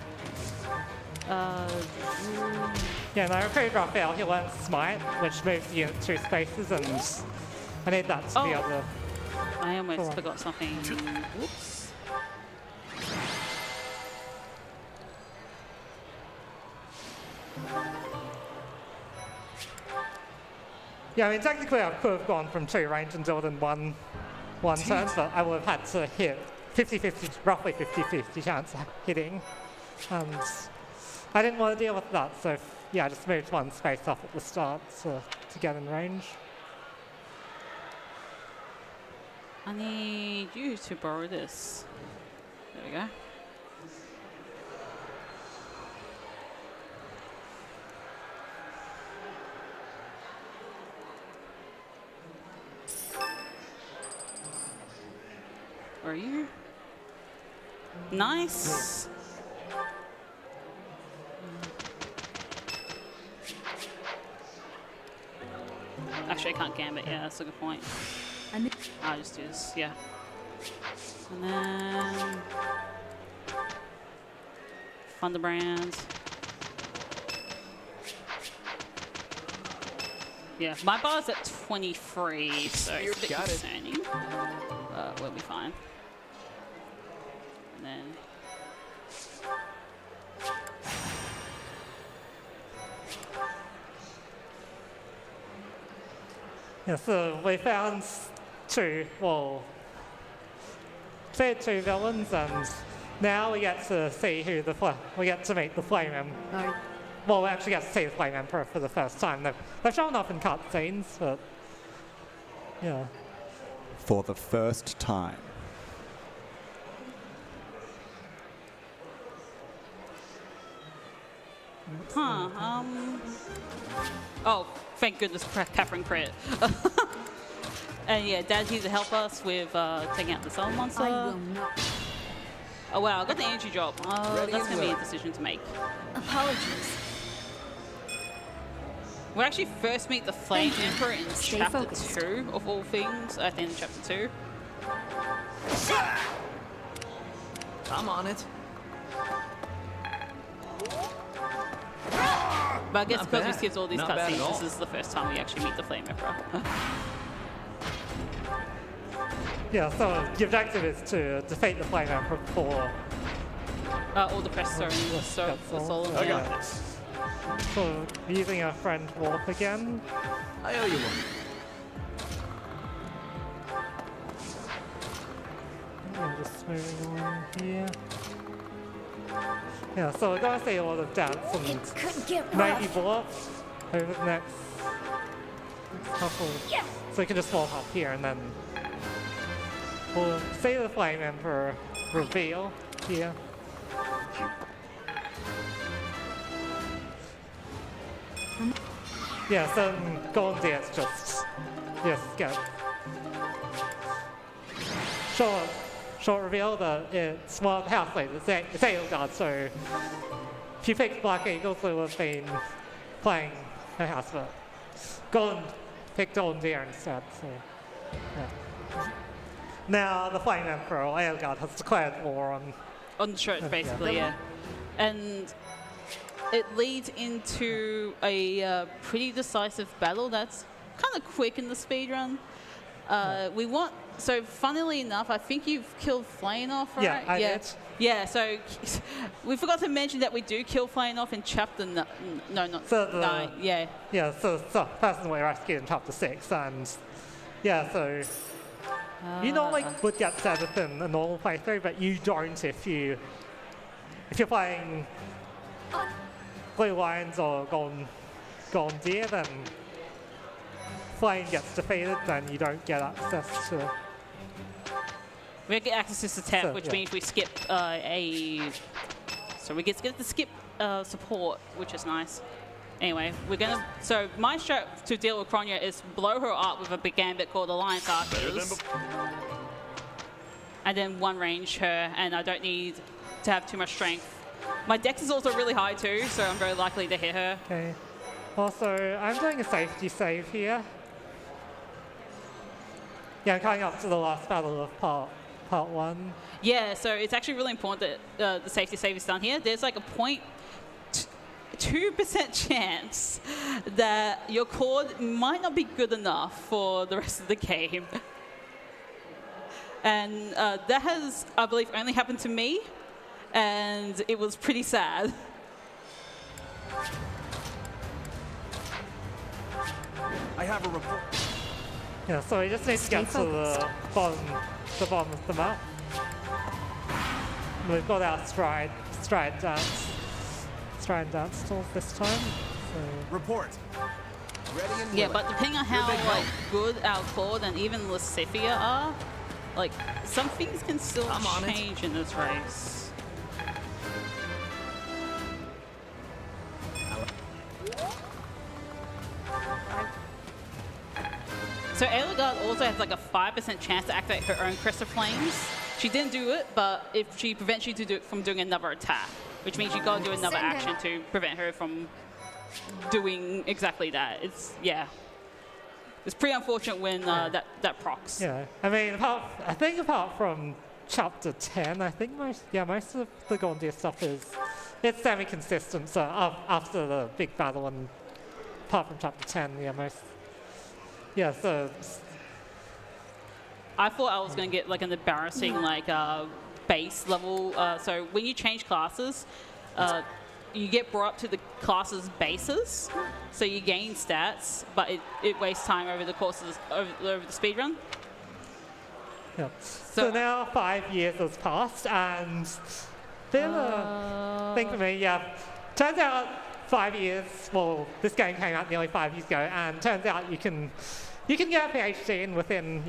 Yeah, and I recruited Raphael. He learns Smite, which moves you 2 spaces, and I need that to be able to. I almost forgot something. Whoops. Yeah, I mean, technically I could have gone from 2 range and done it in one turn, but I would have had to hit 50-50, roughly 50-50 chance of hitting. And I didn't want to deal with that, so yeah, I just moved 1 space off at the start to get in range. I need you to borrow this. There we go. Where are you? Nice. Actually, I can't gambit. Yeah, that's a good point. I'll just do this. Yeah. And then Thunderbrand. Yeah, my bar's at 23, so it's a bit concerning. We'll be fine. And then Yeah, so we found 2 villains, and now we get to see who we get to meet the Flame Emperor. Well, we actually get to see the Flame Emperor for the first time. They've shown up in cutscenes, but yeah. For the first time. Oh, thank goodness, Catherine crit. And yeah, Dad's here to help us with taking out the Soul Monster. I will not. Oh wow, I got the energy drop. That's going to be a decision to make. Apologies. We actually first meet the Flame Emperor in Chapter 2, of all things, at the end of Chapter 2. I'm on it. But I guess Not because we bad. skipped all these Not bad at all. cutscenes, this is the first time we actually meet the Flame Emperor. Yeah, so the objective is to defeat the Flame Emperor before. All the Presto and the Soul. I Yeah. got this. So using our friend Warp again. I owe you one. I'm just moving on here. Yeah, so we're going to see a lot of dance and Could get maybe rough. blocks over the next couple. So we can just walk up here and then we'll see the Flame Emperor reveal here. Yeah, so Golden Deer is just get short reveal that it's one of the house leaders. It's Edelgard, so if you picked Black Eagles, we would have been playing a house, but picked Golden Deer instead. So yeah. Now the Flame Emperor, Edelgard, has declared war on the church, basically, yeah. And it leads into a pretty decisive battle that's kind of quick in the speedrun. So funnily enough, I think you've killed Flainoff, right? Yeah, I did. Yeah, so we forgot to mention that we do kill Flainoff in chapter, no, not 9, yeah. Yeah, so person we rescued in chapter 6, and yeah, so you normally would get 7th in a normal playthrough, but you don't if you're playing Blue Lions or Golden Deer, then Flame gets defeated, then you don't get access to... We don't get access to tap, which means we skip so we get to skip support, which is nice. Anyway, so my strat to deal with Kronya is blow her up with a big gambit called Alliance Archers. And then one range her, and I don't need to have too much strength. My dex is also really high too, so I'm very likely to hit her. Okay. Also, I'm doing a safety save here. Yeah, I'm coming up to the last battle of part 1. Yeah, so it's actually really important that the safety save is done here. There's like a 0.2% chance that your cord might not be good enough for the rest of the game. And that has, I believe, only happened to me, and it was pretty sad. I have a report. Yeah, so we just need to get to the bottom of the map. We've got our stride dance tools this time. So. Report. Ready and Yeah, willing. but depending on how good our Claude and even Lasifia are, like some things can still change in this race. So Edelgard also has like a 5% chance to activate her own Crest of Flames. She didn't do it, but if she prevents you from doing another attack, which means you gotta do another action to prevent her from doing exactly that. It's pretty unfortunate when that procs. Yeah, I mean, apart from chapter 10, I think most of the Golden Deer stuff it's semi-consistent. So after the big battle, and apart from chapter 10, so. I thought I was going to get like an embarrassing base level. So when you change classes, you get brought up to the class's bases. So you gain stats, but it wastes time over the courses over the speedrun. Yep. So now 5 years has passed, and bit of a thing for me. Yeah, turns out 5 years. Well, this game came out nearly 5 years ago, and turns out you can get a PhD in within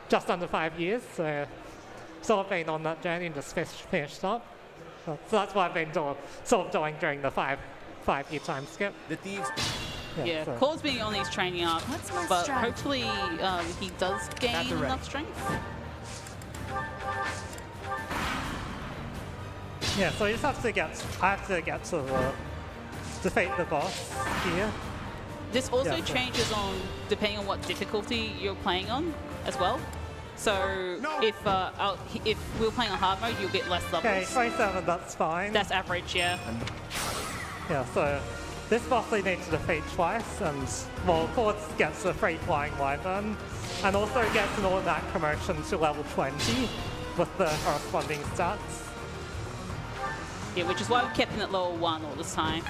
just under 5 years. So I've been on that journey and just finished up. So that's what I've been doing during the five-year time skip. The thieves. Yeah, Claude's been on his training arc, but hopefully he does gain enough strength. Yeah, so you just have to get to defeat the boss here. This also changes depending on what difficulty you're playing on as well. So if we're playing on hard mode, you'll get less levels. Okay, 27, that's fine. That's average, yeah. Yeah, so this boss we need to defeat twice, and Claude gets a free flying wyvern, and also gets an automatic promotion to level 20 with the corresponding stats. Yeah, which is why we kept him at level 1 all this time.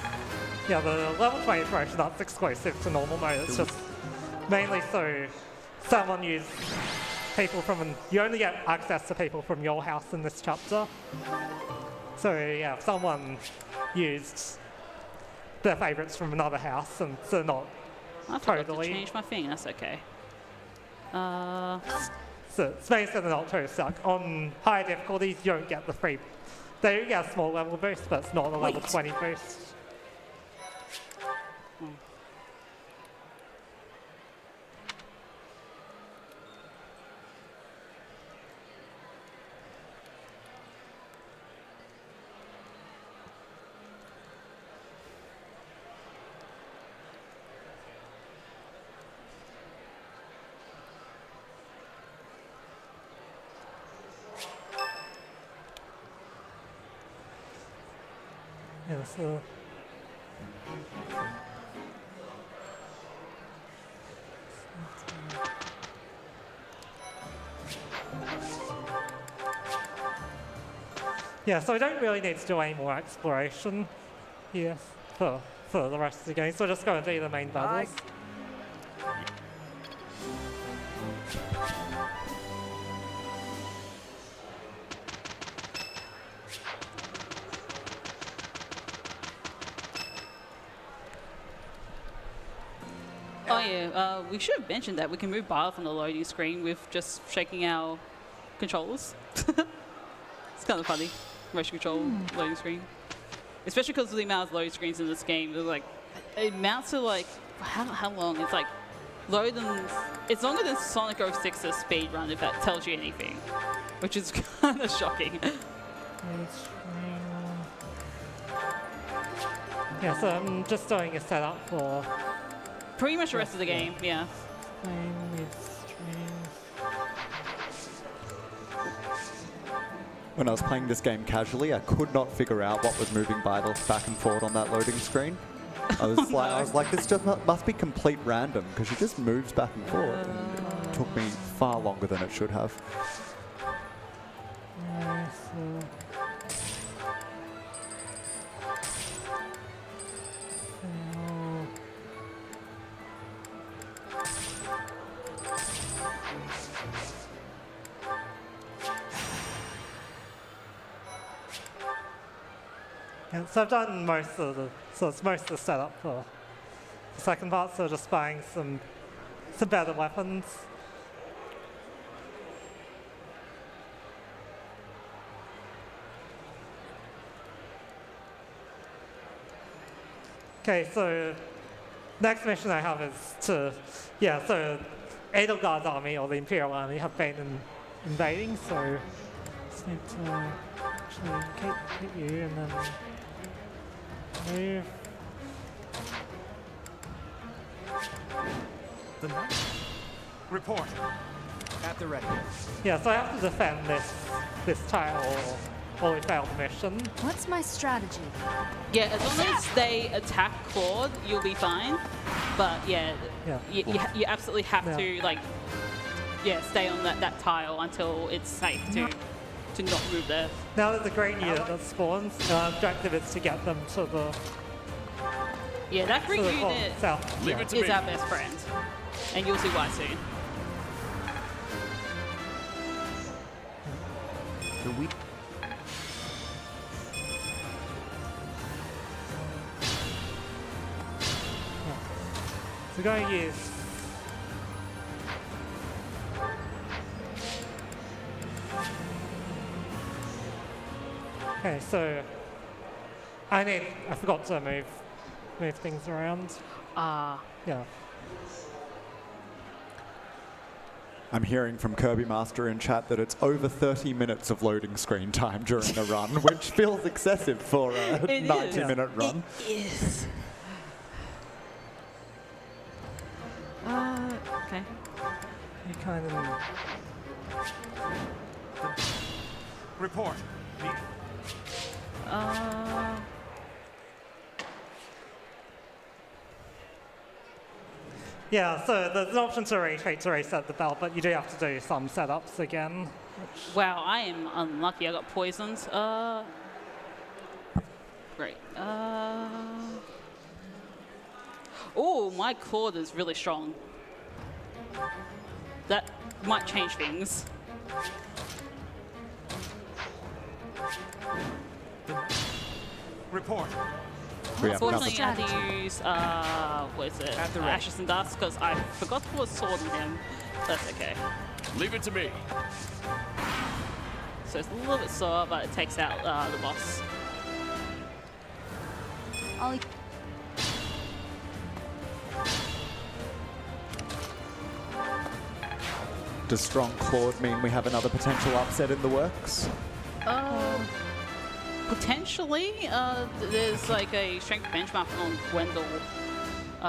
Yeah, the level 20 promotion, that's exclusive to normal mode. It's just mainly so someone used people you only get access to people from your house in this chapter. So yeah, if someone used their favourites from another house, and so not I forgot to change my thing, that's okay. So it's mainly so they're not totally stuck. On higher difficulties, you don't get the free. They do get a small level boost, but it's not a level 20 boost. Yeah, so yeah, so we don't really need to do any more exploration here for the rest of the game. So we're just going to do the main battles. Oh yeah, we should have mentioned that we can move bar from the loading screen with just shaking our controllers. It's kind of funny, motion control loading screen. Especially because of the amount of loading screens in this game. It's like, it amounts to like, how long? It's like, it's longer than Sonic 06's speedrun, if that tells you anything. Which is kind of shocking. Yeah, so I'm just doing a setup for Pretty much the rest of the game, yeah. When I was playing this game casually, I could not figure out what was moving back and forth on that loading screen. I was like, this just must be complete random because she just moves back and forth. And it took me far longer than it should have. Yeah, so I've done most of the setup for the second part, so just buying some better weapons. Okay, so next mission I have is so Edelgard's army, or the Imperial army, have been invading, so just need to actually hit you and then move. The knight. Report. At the ready. Yeah, so I have to defend this tile or we fail the mission. What's my strategy? Yeah, as long as they attack Claude, you'll be fine. But yeah, you absolutely have to like, stay on that tile until it's safe to not move there. Now there's a green unit that spawns. Our objective is to get them to the that green unit south. Leave it to is me. our best friend, and you'll see why soon. The weak. So we're going to use okay, so I forgot to move things around. Yeah. I'm hearing from Kirby Master in chat that it's over 30 minutes of loading screen time during a run, which feels excessive for a 90-minute run. It is. Okay. You kind of Report. yeah, so there's an option to reset the belt, but you do have to do some setups again. Wow, I am unlucky. I got poisoned. Great. Oh, my Claude is really strong. That might change things. Report. We have Unfortunately, nothing. I had to use, what is it? At the ready. Ashes and Dust, because I forgot to put a sword in him. That's okay. Leave it to me. So it's a little bit sore, but it takes out the boss. Does strong Claude mean we have another potential upset in the works? Potentially, there's like a strength benchmark on Gwendol.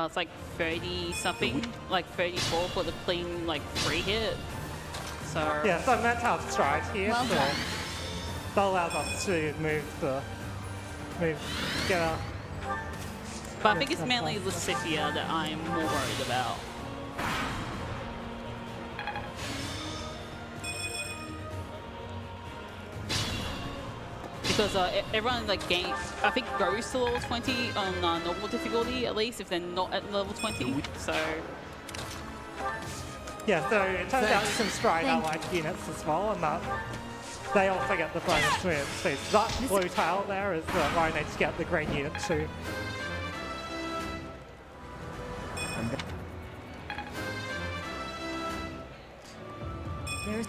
It's like 30 something, like 34 for the clean like free hit. So Yeah, so I'm meant to have stride here, Well so done. that allows us to get out. but I think it's mainly Lucidia that I'm more worried about. Because everyone like I think goes to level 20 on normal difficulty at least if they're not at level 20. So Yeah, so it turns out you can stride allied units as well, and that they also get the bonus movement speed. So that blue tile there is where I need to get the green unit too.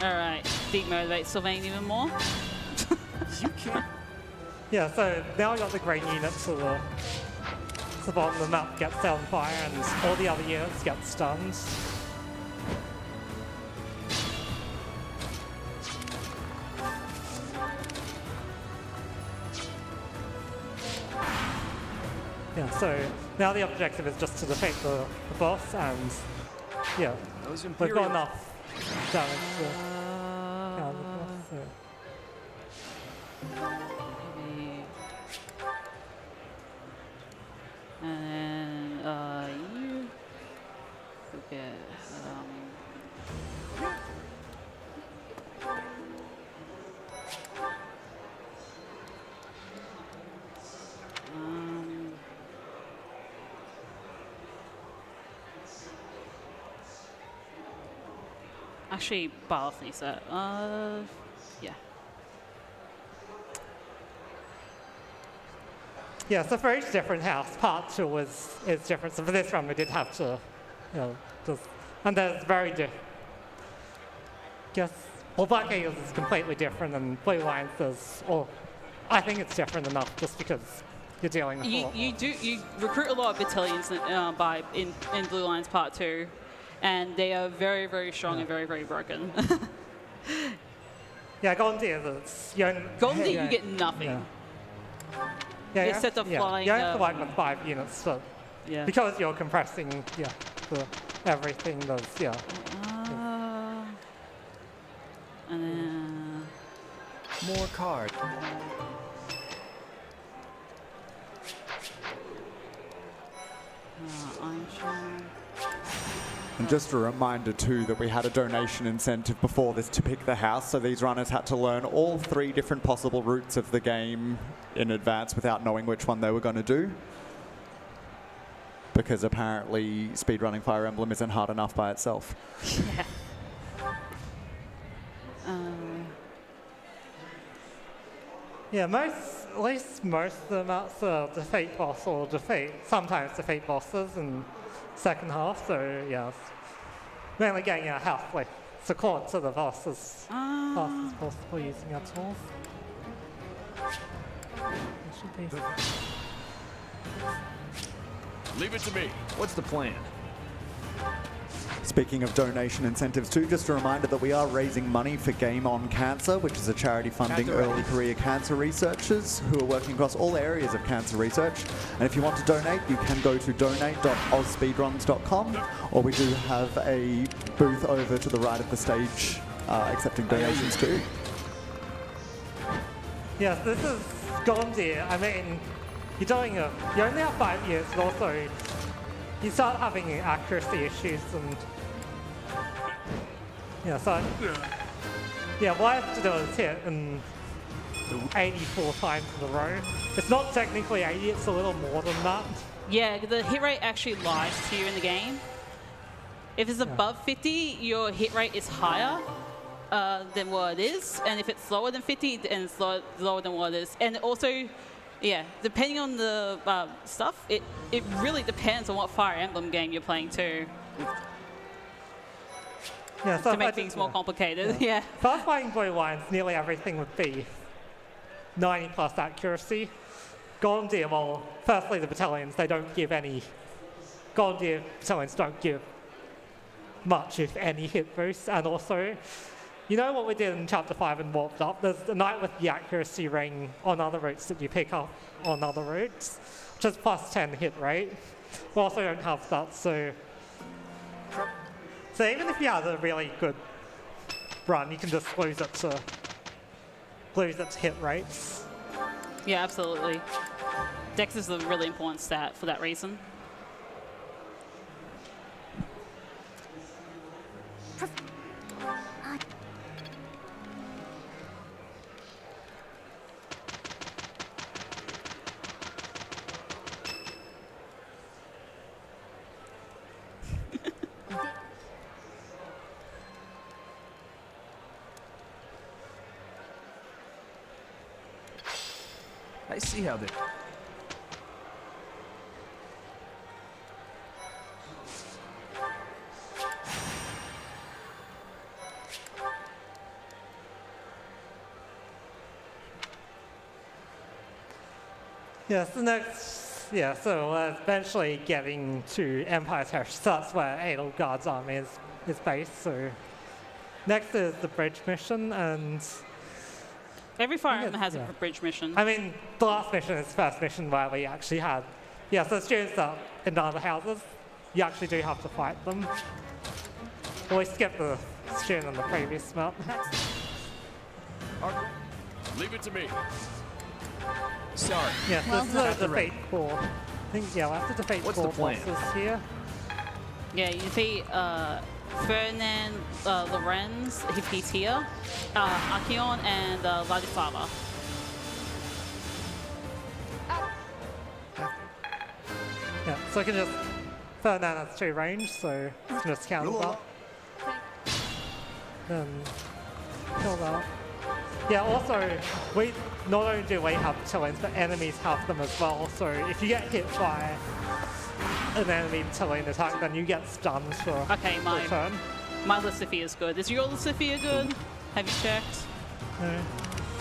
all right, demotivate Sylvain even more. You can't. Yeah, so now we got the green unit to the bottom of the map gets set on fire, and all the other units get stunned. Yeah, so now the objective is just to defeat the boss, and yeah, Those we've got Imperials. enough damage to counter the boss. So. Maybe. And then you forget. Actually, Bath needs that. Yeah. Yeah, so for each different house, part 2 is different. So for this run, we did have to, and there's very well, Black Eagles is completely different, and Blue Lions is, I think it's different enough just because you're dealing with You recruit a lot of battalions in Blue Lions Part 2, and they are very, very strong and very, very broken. Yeah, Golden Deer, Golden Deer, you get nothing. Yeah, They're set to flying, You have to wipe with 5 units, so Yeah. because you're compressing, everything does, And then More card. Iron Shard. And just a reminder too that we had a donation incentive before this to pick the house, so these runners had to learn all 3 different possible routes of the game in advance without knowing which one they were going to do. Because apparently speedrunning Fire Emblem isn't hard enough by itself. Yeah. Yeah, at least most of the maps are defeat boss or sometimes defeat bosses in second half, so yeah, it's mainly getting our health like support to the boss as fast as possible using our tools. It should be. Leave it to me. What's the plan? Speaking of donation incentives too, just a reminder that we are raising money for Game On Cancer, which is a charity funding early career cancer researchers who are working across all areas of cancer research. And if you want to donate, you can go to donate.ausspeedruns.com, or we do have a booth over to the right of the stage accepting donations too. Yes, this is Golden Deer. I mean, you only have 5 years, but also you start having accuracy issues and what I have to do is hit 84 times in a row. It's not technically 80, it's a little more than that. Yeah, the hit rate actually lies to you in the game. If it's above 50, your hit rate is higher than what it is, and if it's lower than 50, then it's lower than what it is. And also, yeah, depending on the stuff, it really depends on what Fire Emblem game you're playing too. Yeah, so to make things more complicated. Yeah. If I was playing Blue Lions, nearly everything would be 90 plus accuracy. Golden Deer, well, firstly the battalions, they don't give any. Golden Deer battalions don't give much, if any, hit boost. And also, you know what we did in Chapter 5 and Warped Up? There's the Knight with the accuracy ring on other routes that you pick up on other routes, which is plus 10 hit rate. We also don't have that, so even if you had a really good run, you can just lose its hit rates. Yeah, absolutely. Dex is a really important stat for that reason. I see how they... So we're eventually getting to Empire Territory, so that's where Edelgard's army is based. So next is the bridge mission, and Every Fire Emblem has a bridge mission. I mean, the last mission is the first mission where we actually had, so students that in the other houses, you actually do have to fight them. Well, we skipped the student on the previous map. Leave it to me. Sorry. Yeah, Well this done. is the defeat core. I think, we'll have to defeat What's four the plan? bosses here. Yeah, you defeat Ferdinand, Lorenz, he's here, Archeon, and Ladislava. Yeah, so I can just, Ferdinand has 2 range, so I can just counter that. Then kill that. Yeah, also, we not only do we have Tillins, but enemies have them as well. So if you get hit by an enemy Tillin attack, then you get stunned for Okay, a turn. my Lucifer is good. Is your Lucifer good? Have you checked? No,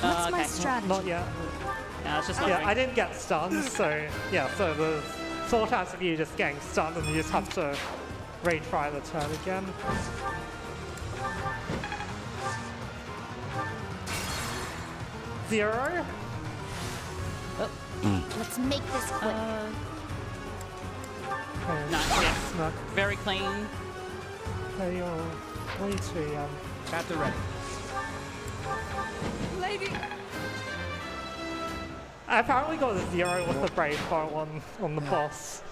What's my okay. strategy? not yet. Yeah, it's just Yeah, wondering. I didn't get stunned, so so there's 4 times of you just getting stunned and you just have to retry the turn again. Zero? Let's make this quick. Okay, Nice, yes. no. Very clean. So you're way too young. At the ready. Lady. I apparently got a 0 with the brave bow on the boss.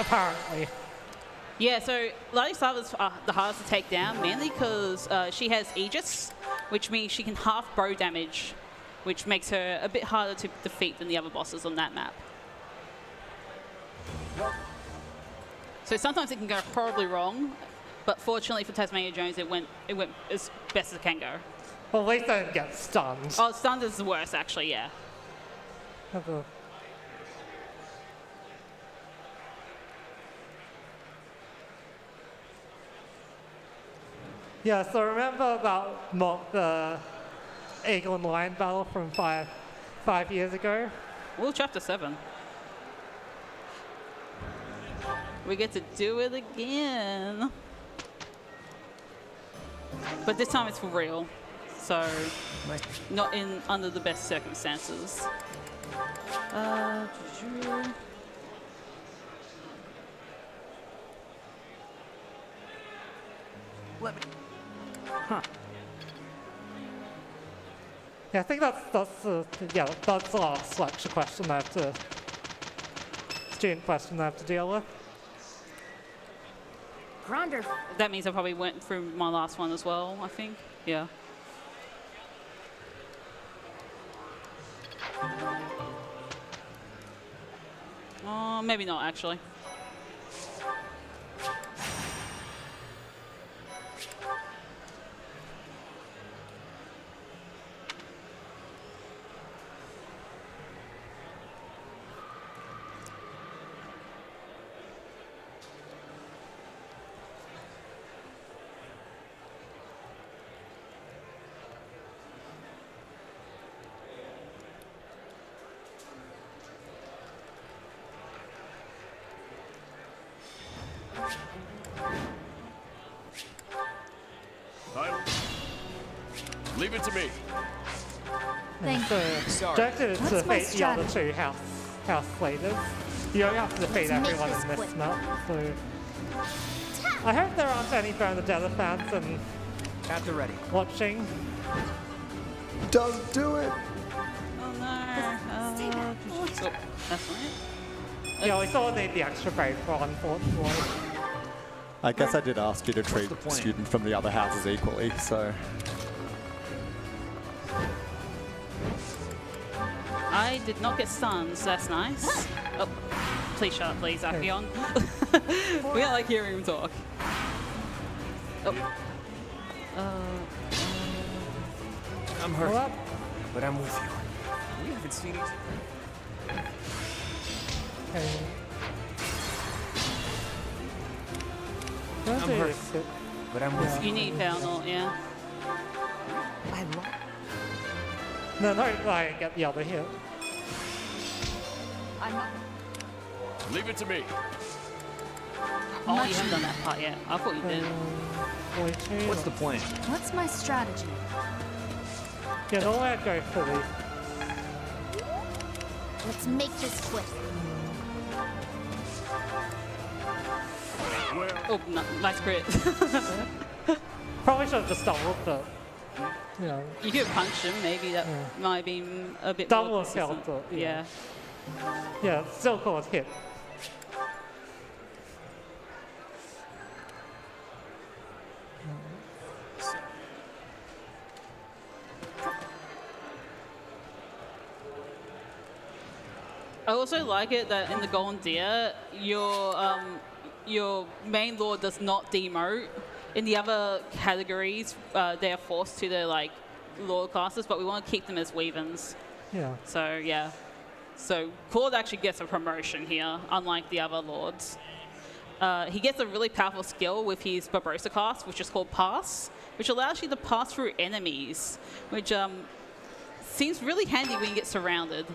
Apparently. Yeah, so Ladislava's the hardest to take down, mainly because she has Aegis, which means she can half bow damage, which makes her a bit harder to defeat than the other bosses on that map. So sometimes it can go horribly wrong, but fortunately for TasmaniaJones, it went as best as it can go. Well, at least I didn't get stunned. Oh, stunned is the worst, actually, yeah. Have a- Yeah, so remember the Eagle and Lion battle from five years ago? Well, chapter 7. We get to do it again. But this time it's for real. So, not under the best circumstances. Let me... Yeah, I think that's the last lecture question I have to, student question I have to deal with. Gronder. That means I probably went through my last one as well, I think. Yeah. Maybe not, actually. Leave it to me. Thank So, Sorry. objective is to What's my defeat the other strategy? two house leaders. You don't have to defeat Let's make everyone this in this quick. map, so... I hope there aren't any Bernadetta fans and At the ready. watching. Don't do it. Oh no. Stay back. Oh, that's fine. Yeah, we sort of need the extra grade for unfortunately. I guess I did ask you to treat the plan? students from the other houses equally, so... I did not get stuns. That's nice. Oh, please shut up, please, Acheon. We don't like hearing him talk. Oh. I'm Hold hurt, up. but I'm with you. We haven't seen it. Okay. I'm hurt, but I'm with You need Power yeah. I love. No, don't try and get the other hit. I'm not. Leave it to me. Oh, you haven't done that part yet. I thought you did. 42. What's the plan? What's my strategy? Yeah, don't let it go fully. Let's make this quick. Oh, no, nice crit. Probably should have just doubled, but... You know, You could punch him, maybe that Yeah. might have been a bit Double more would help, consistent. but, Yeah. yeah, still called hit. I also like it that in the Golden Deer, your main lord does not demote. In the other categories, they are forced to their like lord classes, but we want to keep them as weavens. Yeah. So yeah. So Claude actually gets a promotion here, unlike the other lords. He gets a really powerful skill with his Barbosa cast, which is called Pass, which allows you to pass through enemies, which seems really handy when you get surrounded.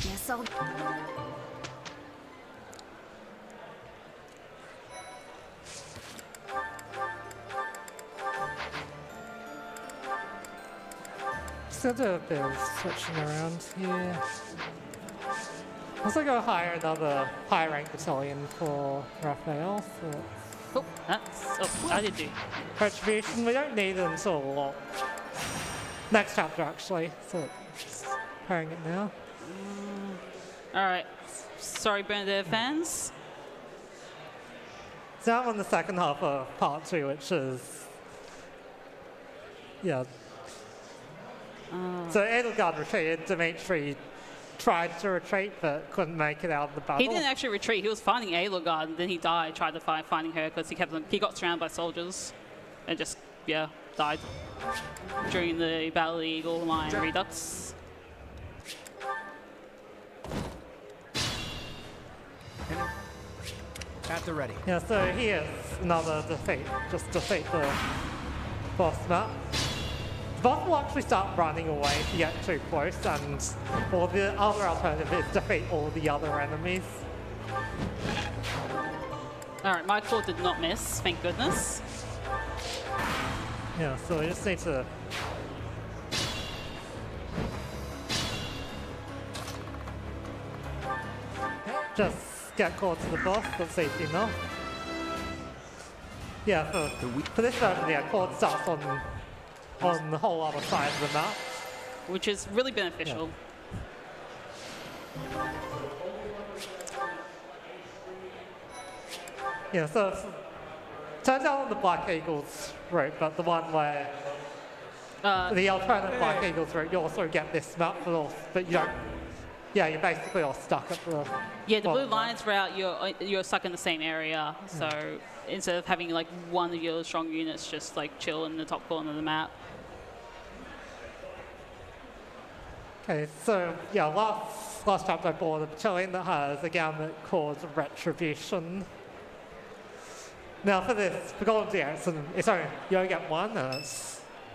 Guess I'll... Still do a bit of switching around here. Also go hire another high rank battalion for Raphael. So Oh, that's, I did do. retribution, we don't need it until a lot. Next chapter actually, so just preparing it now. All right. Sorry, Bernadette fans. So now I'm on the second half of part 2, which is... Yeah. So Edelgard retreated, Dimitri tried to retreat but couldn't make it out of the battle. He didn't actually retreat. He was finding Aelogard, and then he died. Tried to finding her because he got surrounded by soldiers, and just died during the Battle of the Eagle Lion Redux. At the ready. Yeah, so here's another defeat. Just defeat the boss map. The boss will actually start running away if you get too close, and or the other alternative is defeat all the other enemies. All right, my claw did not miss. Thank goodness. Yeah, so we just need to... Just get close to the boss, that's easy enough. Yeah, for this version, yeah, Claude starts on the whole other side of the map. Which is really beneficial. Yeah, so turns out on the Black Eagles route, but the one where the alternate Black Eagles route, you also get this map, but you yeah, you're basically all stuck at the Yeah, the blue bottom lines route, you're stuck in the same area. So instead of having like one of your strong units just like chill in the top corner of the map. Okay, so yeah, last chapter I bought a battalion that has a gamut called Retribution. Now for this, for Golden Deer, it's only, you only get one,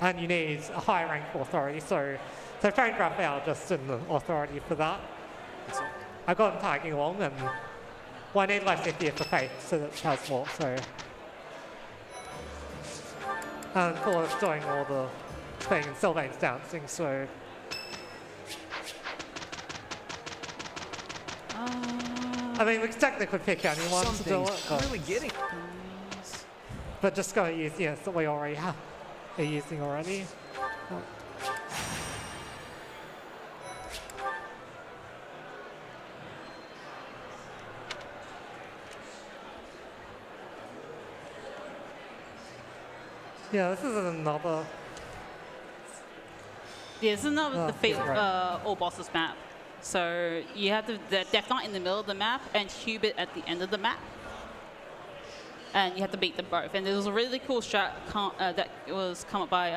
and you need a high rank authority, so trained Raphael just in the authority for that. I got him tagging along, and well, I need less 50 for faith, so that has more, so. And of course, doing all the thing, Sylvain's dancing, so. I mean, we could technically pick anyone to do it, I'm really getting. but just gotta use units that we already are using already. Yeah, this is another. Yeah, this is another defeat right. all bosses map. So you have the Death Knight in the middle of the map and Hubert at the end of the map. And you have to beat them both. And there was a really cool strat that was come up by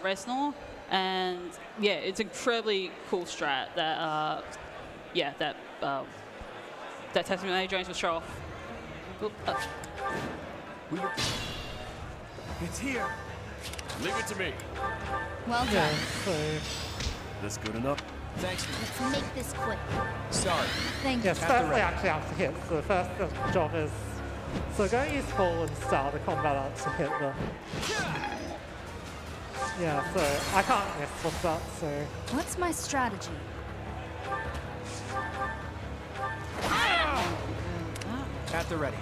Resnor. And yeah, it's incredibly cool strat that, that TasmaniaJones will show off. Oop, It's here. Leave it to me. Well done. Yeah, so This good enough? Thanks. Let's make this quick. Sorry. Thank yes, you. first we actually have to hit. So the first job is, so go use Fallen Star, the combat art, to hit the. Yeah, so I can't miss with that. So What's my strategy? At the ready.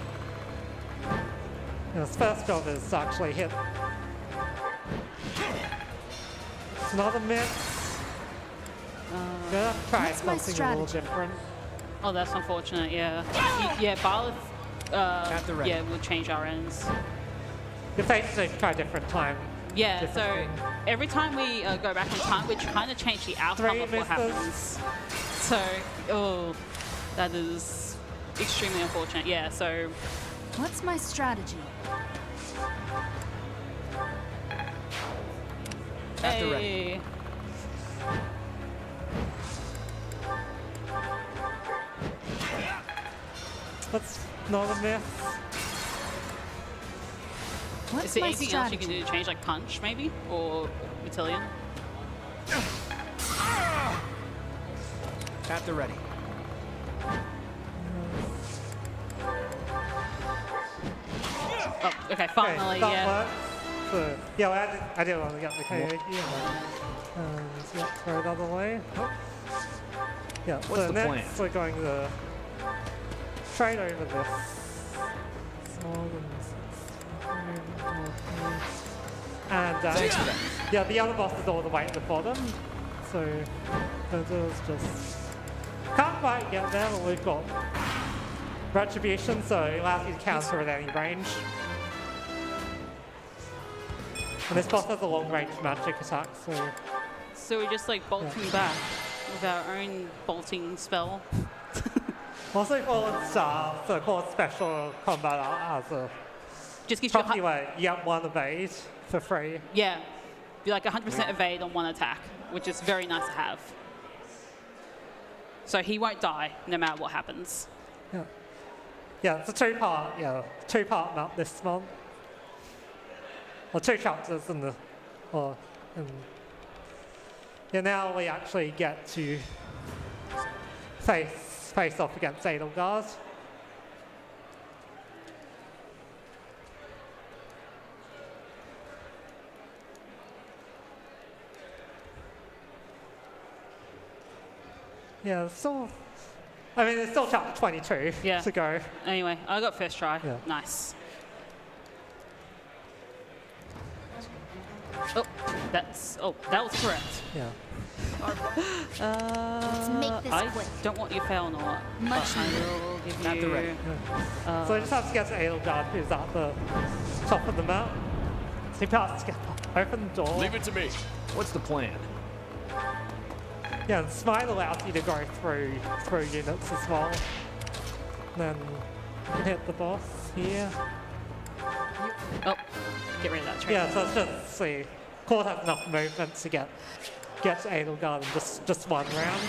this first job is to actually hit. It's another miss. Gonna have to try What's my something a little strategy? different. Oh, that's unfortunate, yeah. Yeah, Barleth, At the ready. yeah, will change our ends. You basically try a different time. Yeah, Different so thing. every time we go back in time, we're trying to change the outcome Three of what misses. happens. So, oh, that is extremely unfortunate. Yeah, so What's my strategy? At the ready. hey, That's not a miss. What's is there my anything else you can strategy? do to change, like punch maybe, or battalion? At the ready. Oh, okay, finally, that yeah. works. So, yeah, I didn't want to get the KO here. Yeah, throw it out of the way. Yeah, What's so the next plan? we're going to trade over this. And Thanks for that. yeah, the other boss is all the way at the bottom. So it is just can't quite get there, but we've got Retribution, so it allows you to counter at any range. And this boss has a long range magic attack, so So we just like bolting back with our own bolting spell. also Fallen Star, so called special combat art as a Just gives you a property where you get one evade for free. yeah, be like 100% evade on one attack, which is very nice to have. So he won't die no matter what happens. Yeah. Yeah, it's a two-part map this month. Or two chapters in the, yeah, now we actually get to face off against Edelgard. Yeah, it's still, I mean, it's still chapter 22 Yeah. to go. Anyway, I got first try. Yeah. Nice. Oh, that was correct. Yeah. Let's make this I quick. don't want you to fail, Noah. Much but I will give At the you. ready. So we just have to get to Edelgard, who's at the top of the map. So he has to get open the door. Leave it to me. What's the plan? Yeah, and Smite allows you to go through units as well. Then hit the boss here. Oh, get rid of that train. Yeah, so it's just, see, Court has enough movement to get to Edelgard in just one round.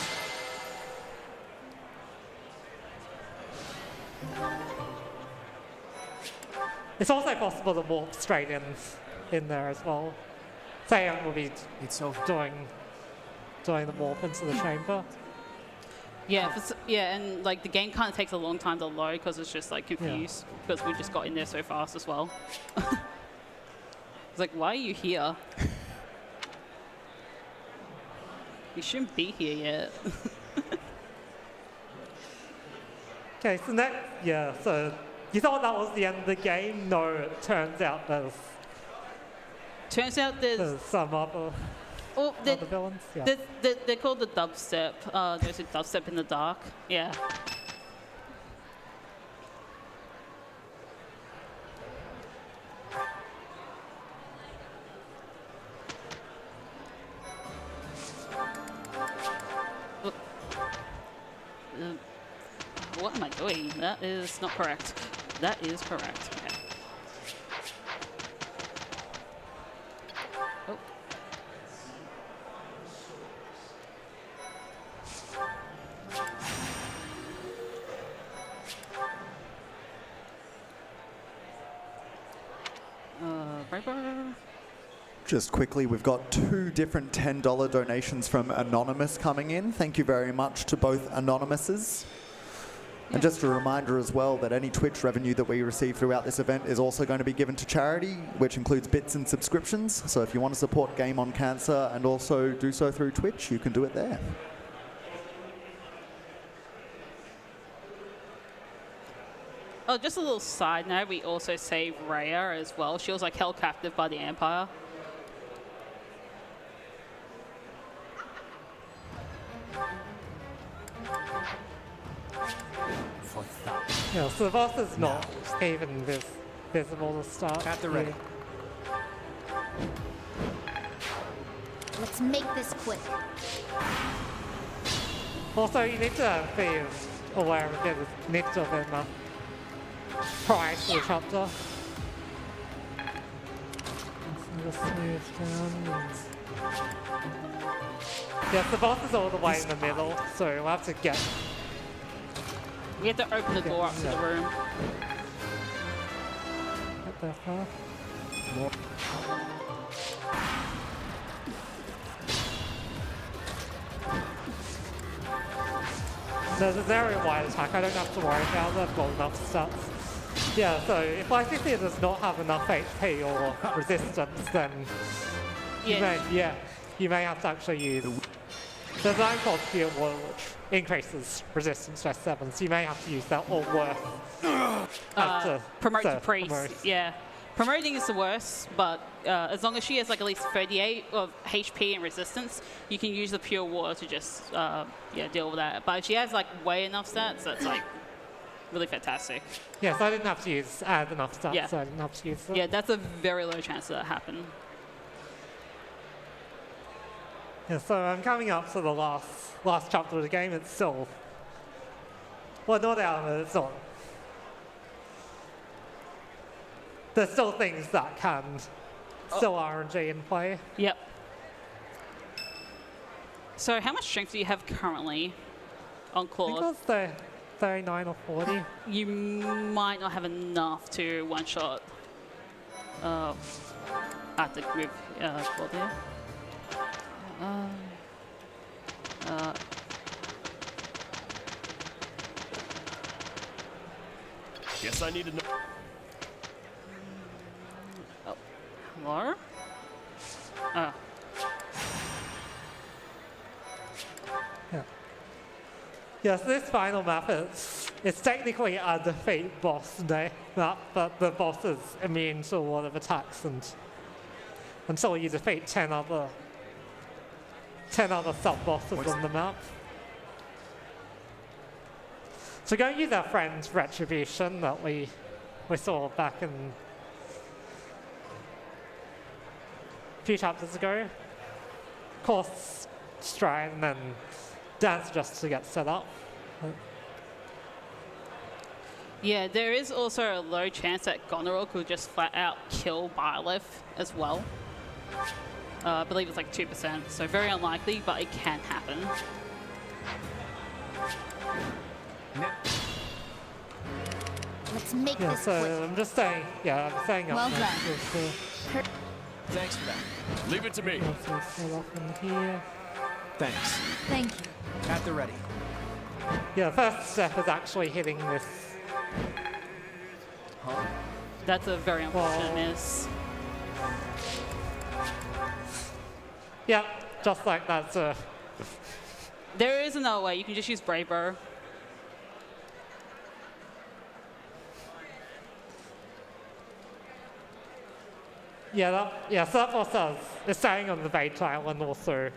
It's also possible to warp straight in there as well. Theon will be doing the warp into the chamber. Yeah, and like the game kind of takes a long time to load because it's just like confused because we just got in there so fast as well. It's like, why are you here? You shouldn't be here yet. Okay, so next, so you thought that was the end of the game? No, it turns out there's some other villains. Yeah. They're called the dubstep. There's a dubstep in the dark. Yeah. What am I doing? That is not correct. That is correct. Okay. Oh. Bye-bye. Just quickly, we've got 2 different $10 donations from Anonymous coming in. Thank you very much to both Anonymouses. And just a reminder as well that any Twitch revenue that we receive throughout this event is also going to be given to charity, which includes bits and subscriptions. So if you want to support Game on Cancer and also do so through Twitch, you can do it there. Oh, just a little side note, we also saved Rhea as well. She was like held captive by the Empire. Yeah, so the boss is not even visible to start. At the ready. Let's make this quick. Also, you need to be aware of it. You need to have enough price for the chapter. Just move down. Yeah, the boss is all the way in the middle, so we'll have to get. We have to open the door up to the room. Get there far. There's a very wide attack, I don't have to worry about that, I've got enough stats. Yeah, so if Lycothea does not have enough HP or resistance, then you may have to actually use. There's an item called Pure Water which increases resistance by 7, so you may have to use that or worse. Promote to priest, yeah. Promoting is the worst, but as long as she has like at least 38 of HP and resistance, you can use the pure water to just deal with that. But if she has like way enough stats, that's like really fantastic. Yeah, so I didn't have to add enough stats, Yeah. so I didn't have to use them. Yeah, that's a very low chance of that happen. Yeah, so I'm coming up to the last chapter of the game. It's still, well, not out of it, it's not. There's still things that can, still RNG in play. Yep. So how much strength do you have currently on I Claude? think it was 39 or 40. You might not have enough to one-shot. I have to move Claude there. Guess I need to know. Hello? Oh. Yeah, so this final map it's technically a defeat boss day map, but the boss is immune to a lot of attacks until you defeat 10 other sub-bosses on the map. So go use our friend's Retribution that we saw back in a few chapters ago. Of course, stride and then dance just to get set up. Yeah, there is also a low chance that Goneril could just flat out kill Byleth as well. I believe it's like 2%, so very unlikely, but it can happen. Let's make Yeah, this so quick. I'm just saying, yeah, I'm saying Well up done. next with Thanks for that. Leave it to me. the set up in here. Thanks. Thank you. At the ready. Yeah, first step is actually hitting this. That's a very unfortunate Well- miss. Yeah, just like that. So There is another way. You can just use Brave Bow. yeah, so that also is staying on the bait island also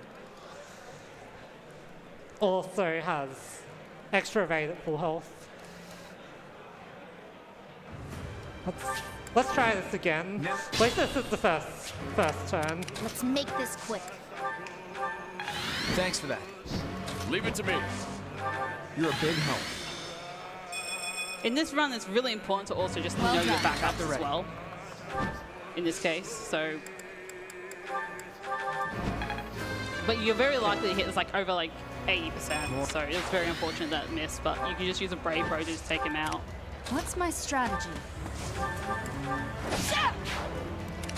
has extra evade at full health. Let's try this again. At least this is the first turn. Let's make this quick. Thanks for that. Leave it to me. You're a big help. In this run, it's really important to also just Well know your done. backups as well. In this case, so. But you're very likely to hit this like over like 80%, so it's very unfortunate that miss. But you can just use a Brave Bow to just take him out. What's my strategy?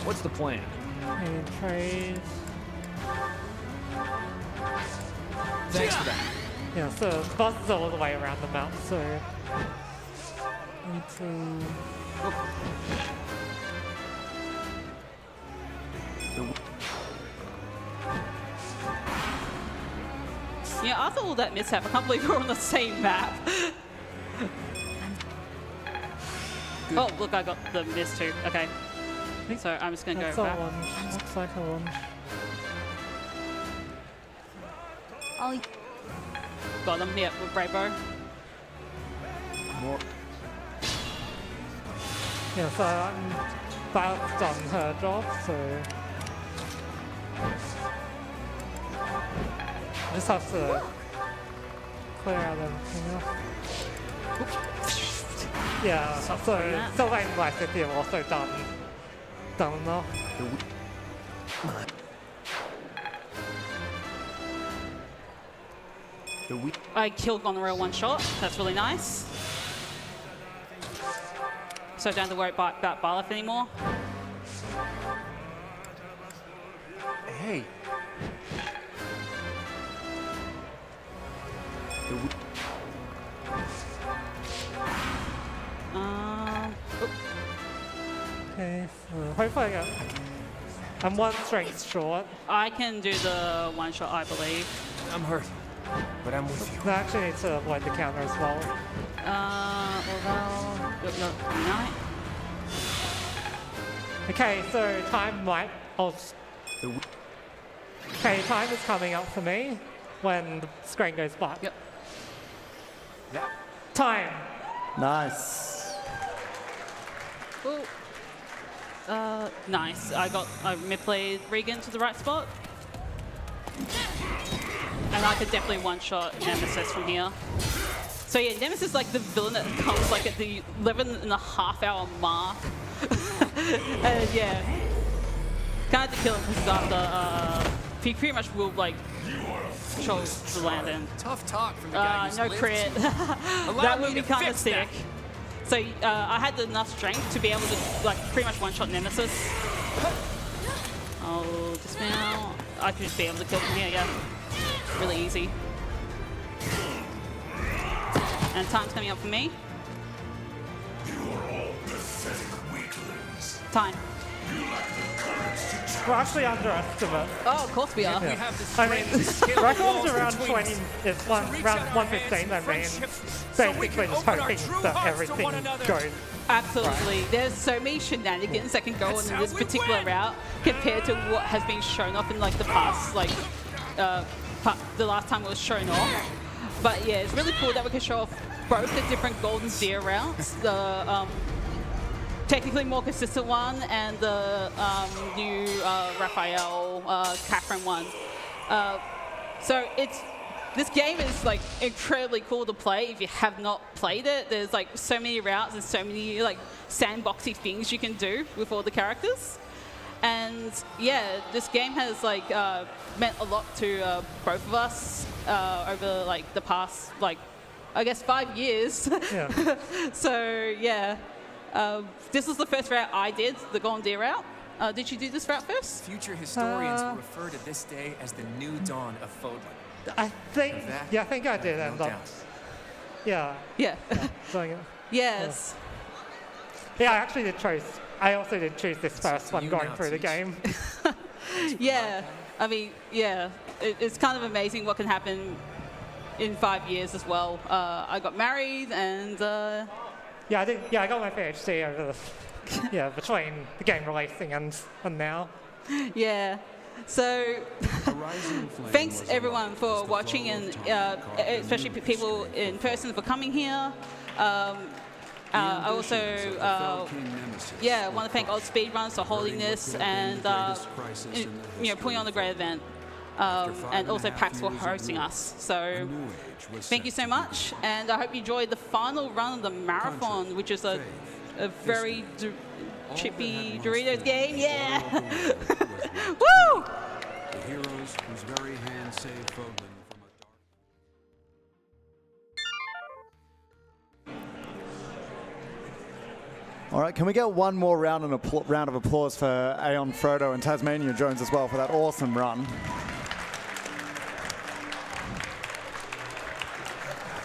What's the plan? And trade. Thanks for that. Yeah, so the boss is all the way around the map, so. Need to. Yeah, after all that mishap, I can't believe we're on the same map. Oh, look, I got the miss too. Okay. So I'm just going to That's go a back. lunge. Looks like a lunge. I'll Got them, yeah, with Brave Bow. More. Yeah, so Violet's done her job, so. I just have to clear out everything else. Yeah, so that. Sylvain and Lycity have also done enough. I killed Goneril one shot. That's really nice. So I don't have to worry about Byleth anymore. Hey. Oh. Okay, so hopefully I'm one strength short. I can do the one shot, I believe. I'm hurt, but I'm with you. I actually need to avoid the counter as well. Although, no, 29. Okay, so time might. Okay, time is coming up for me when the screen goes black. Yep. Yeah. Time. Nice. Ooh. Nice. I mid-played Regan to the right spot. And I could definitely one-shot Nemesis from here. So yeah, Nemesis is like the villain that comes like at the 11.5-hour mark. And yeah, kind of have to kill him because after, he pretty much will like chose the land in. Tough talk from the guy who's No lived. crit. Allow That me would be to kind of fix sick. that. So I had enough strength to be able to like pretty much one-shot Nemesis. I'll dismount. I should just be able to kill from here, yeah. Really easy. And time's coming up for me. Time. We're actually underestimate. Oh, of course we are. We have the I mean, strength to scale record's walls around between 20, us. it's Reach round out our 115, hands in I mean, friendship so we basically can just open our hoping true that hearts to everything one another. goes. Absolutely. There's so many shenanigans that can go on in this particular route compared to what has been shown off in like the past, like the last time it was shown off. But yeah, it's really cool that we can show off both the different Golden Deer routes, the technically more consistent one and the new Raphael Catherine one. So this game is like incredibly cool to play if you have not played it. There's like so many routes and so many like sandboxy things you can do with all the characters. And yeah, this game has like meant a lot to both of us over like the past like I guess 5 years. Yeah. So yeah, this was the first route I did, the Golden Deer route. Did you do this route first? Future historians will refer to this day as the new dawn of Fodlan. I think, Of that, yeah, I think I did no end up. doubt. Yeah. Yeah. So, yeah. Yes. Yeah, I actually did choose. I also did choose this first one you going now, through the Teach. game. Yeah. I mean, yeah. It's kind of amazing what can happen in 5 years as well. I got married and Yeah, I did. Yeah, I got my PhD over the, yeah, between the game releasing and now. yeah. So thanks everyone for watching and especially people in person for coming here. I also want to thank AusSpeedruns for holding this and putting on a great event. And also PAX for hosting us. So thank you so much, and I hope you enjoyed the final run of the marathon, which is a very chippy Doritos game. Yeah! Woo! The heroes whose very hand saved Fodlan from a dark... All right, can we get one more round of applause for AeonFrodo and TasmaniaJones as well for that awesome run?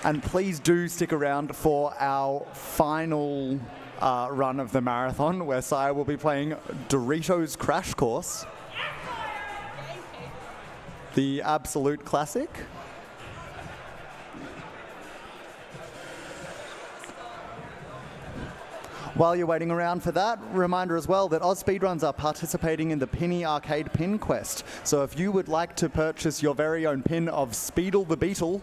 And please do stick around for our final run of the marathon, where Saya will be playing Doritos Crash Course, the absolute classic. While you're waiting around for that, reminder as well that AusSpeedruns are participating in the Penny Arcade Pin Quest. So if you would like to purchase your very own pin of Speedle the Beetle,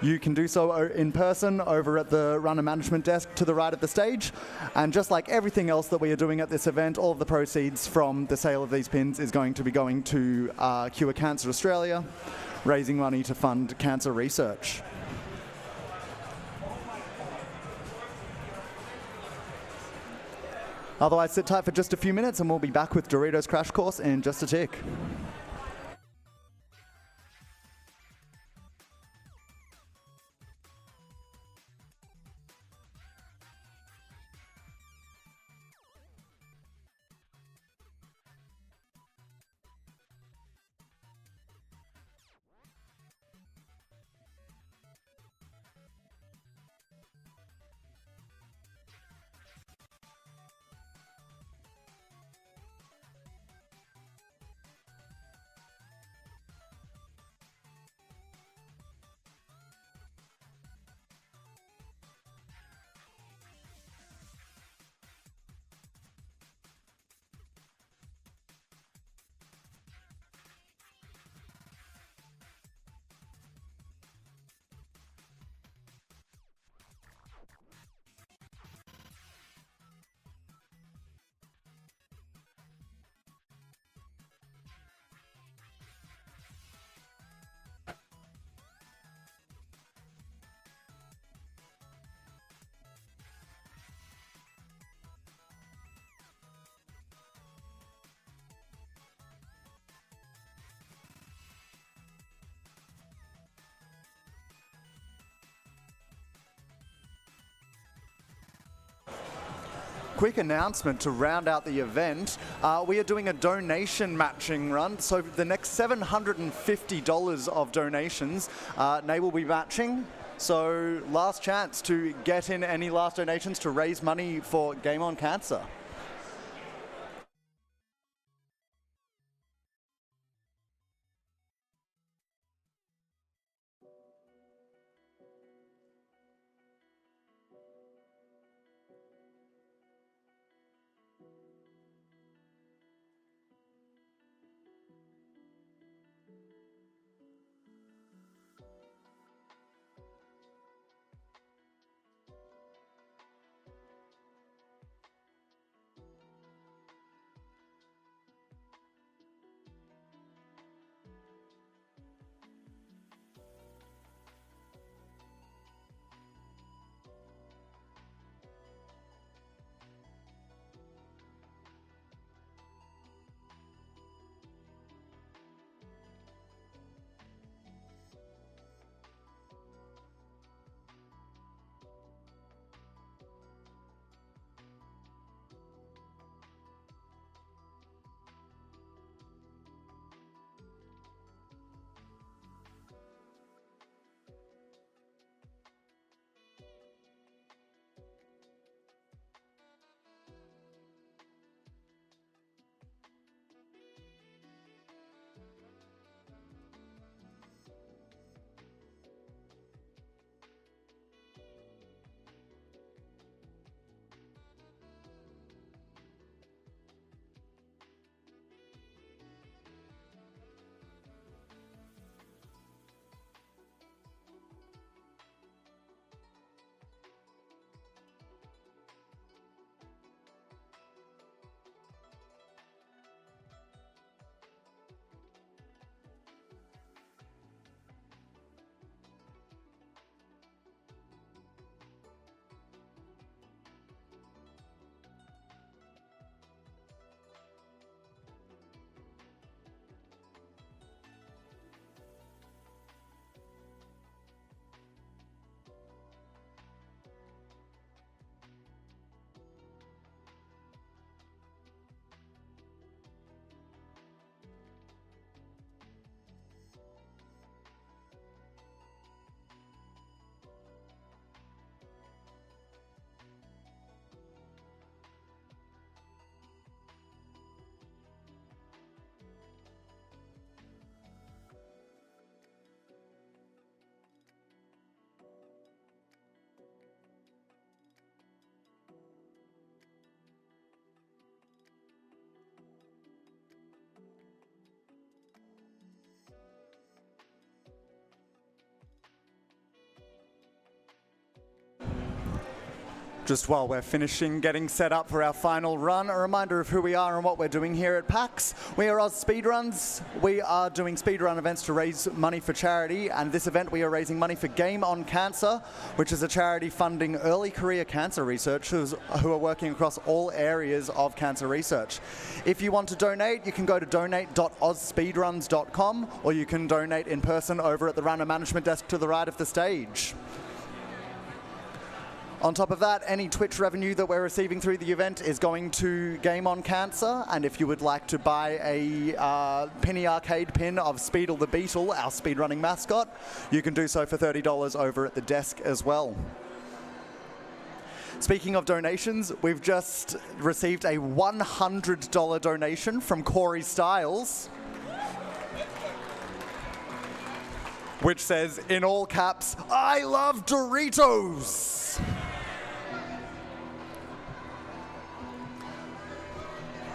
you can do so in person over at the runner management desk to the right of the stage. And just like everything else that we are doing at this event, all of the proceeds from the sale of these pins is going to be going to Cure Cancer Australia, raising money to fund cancer research. Otherwise, sit tight for just a few minutes and we'll be back with Doritos Crash Course in just a tick. Quick announcement to round out the event. We are doing a donation matching run. So the next $750 of donations, Nay will be matching. So last chance to get in any last donations to raise money for Game On Cancer. Just while we're finishing getting set up for our final run, a reminder of who we are and what we're doing here at PAX. We are AusSpeedruns. We are doing speedrun events to raise money for charity, and this event we are raising money for Game on Cancer, which is a charity funding early career cancer researchers who are working across all areas of cancer research. If you want to donate, you can go to donate.ausspeedruns.com, or you can donate in person over at the runner management desk to the right of the stage. On top of that, any Twitch revenue that we're receiving through the event is going to Game on Cancer, and if you would like to buy a penny arcade pin of Speedle the Beetle, our speedrunning mascot, you can do so for $30 over at the desk as well. Speaking of donations, we've just received a $100 donation from Corey Styles, which says, in all caps, "I love Doritos!"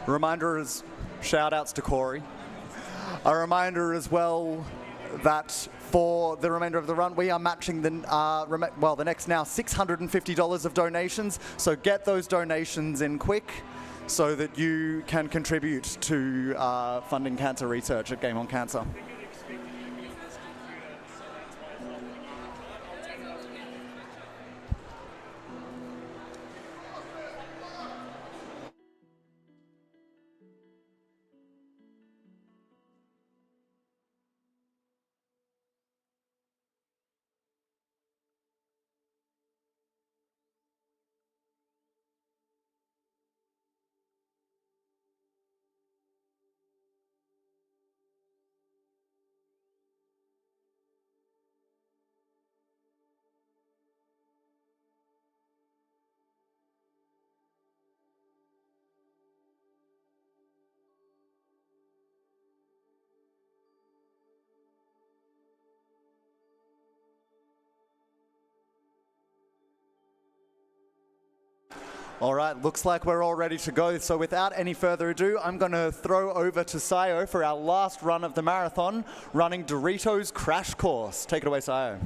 Reminder is, shout outs to Corey. A reminder as well that for the remainder of the run, we are matching the next now $650 of donations. So get those donations in quick so that you can contribute to funding cancer research at Game on Cancer. All right, looks like we're all ready to go. So without any further ado, I'm going to throw over to Sayo for our last run of the marathon, running Doritos Crash Course. Take it away, Sayo.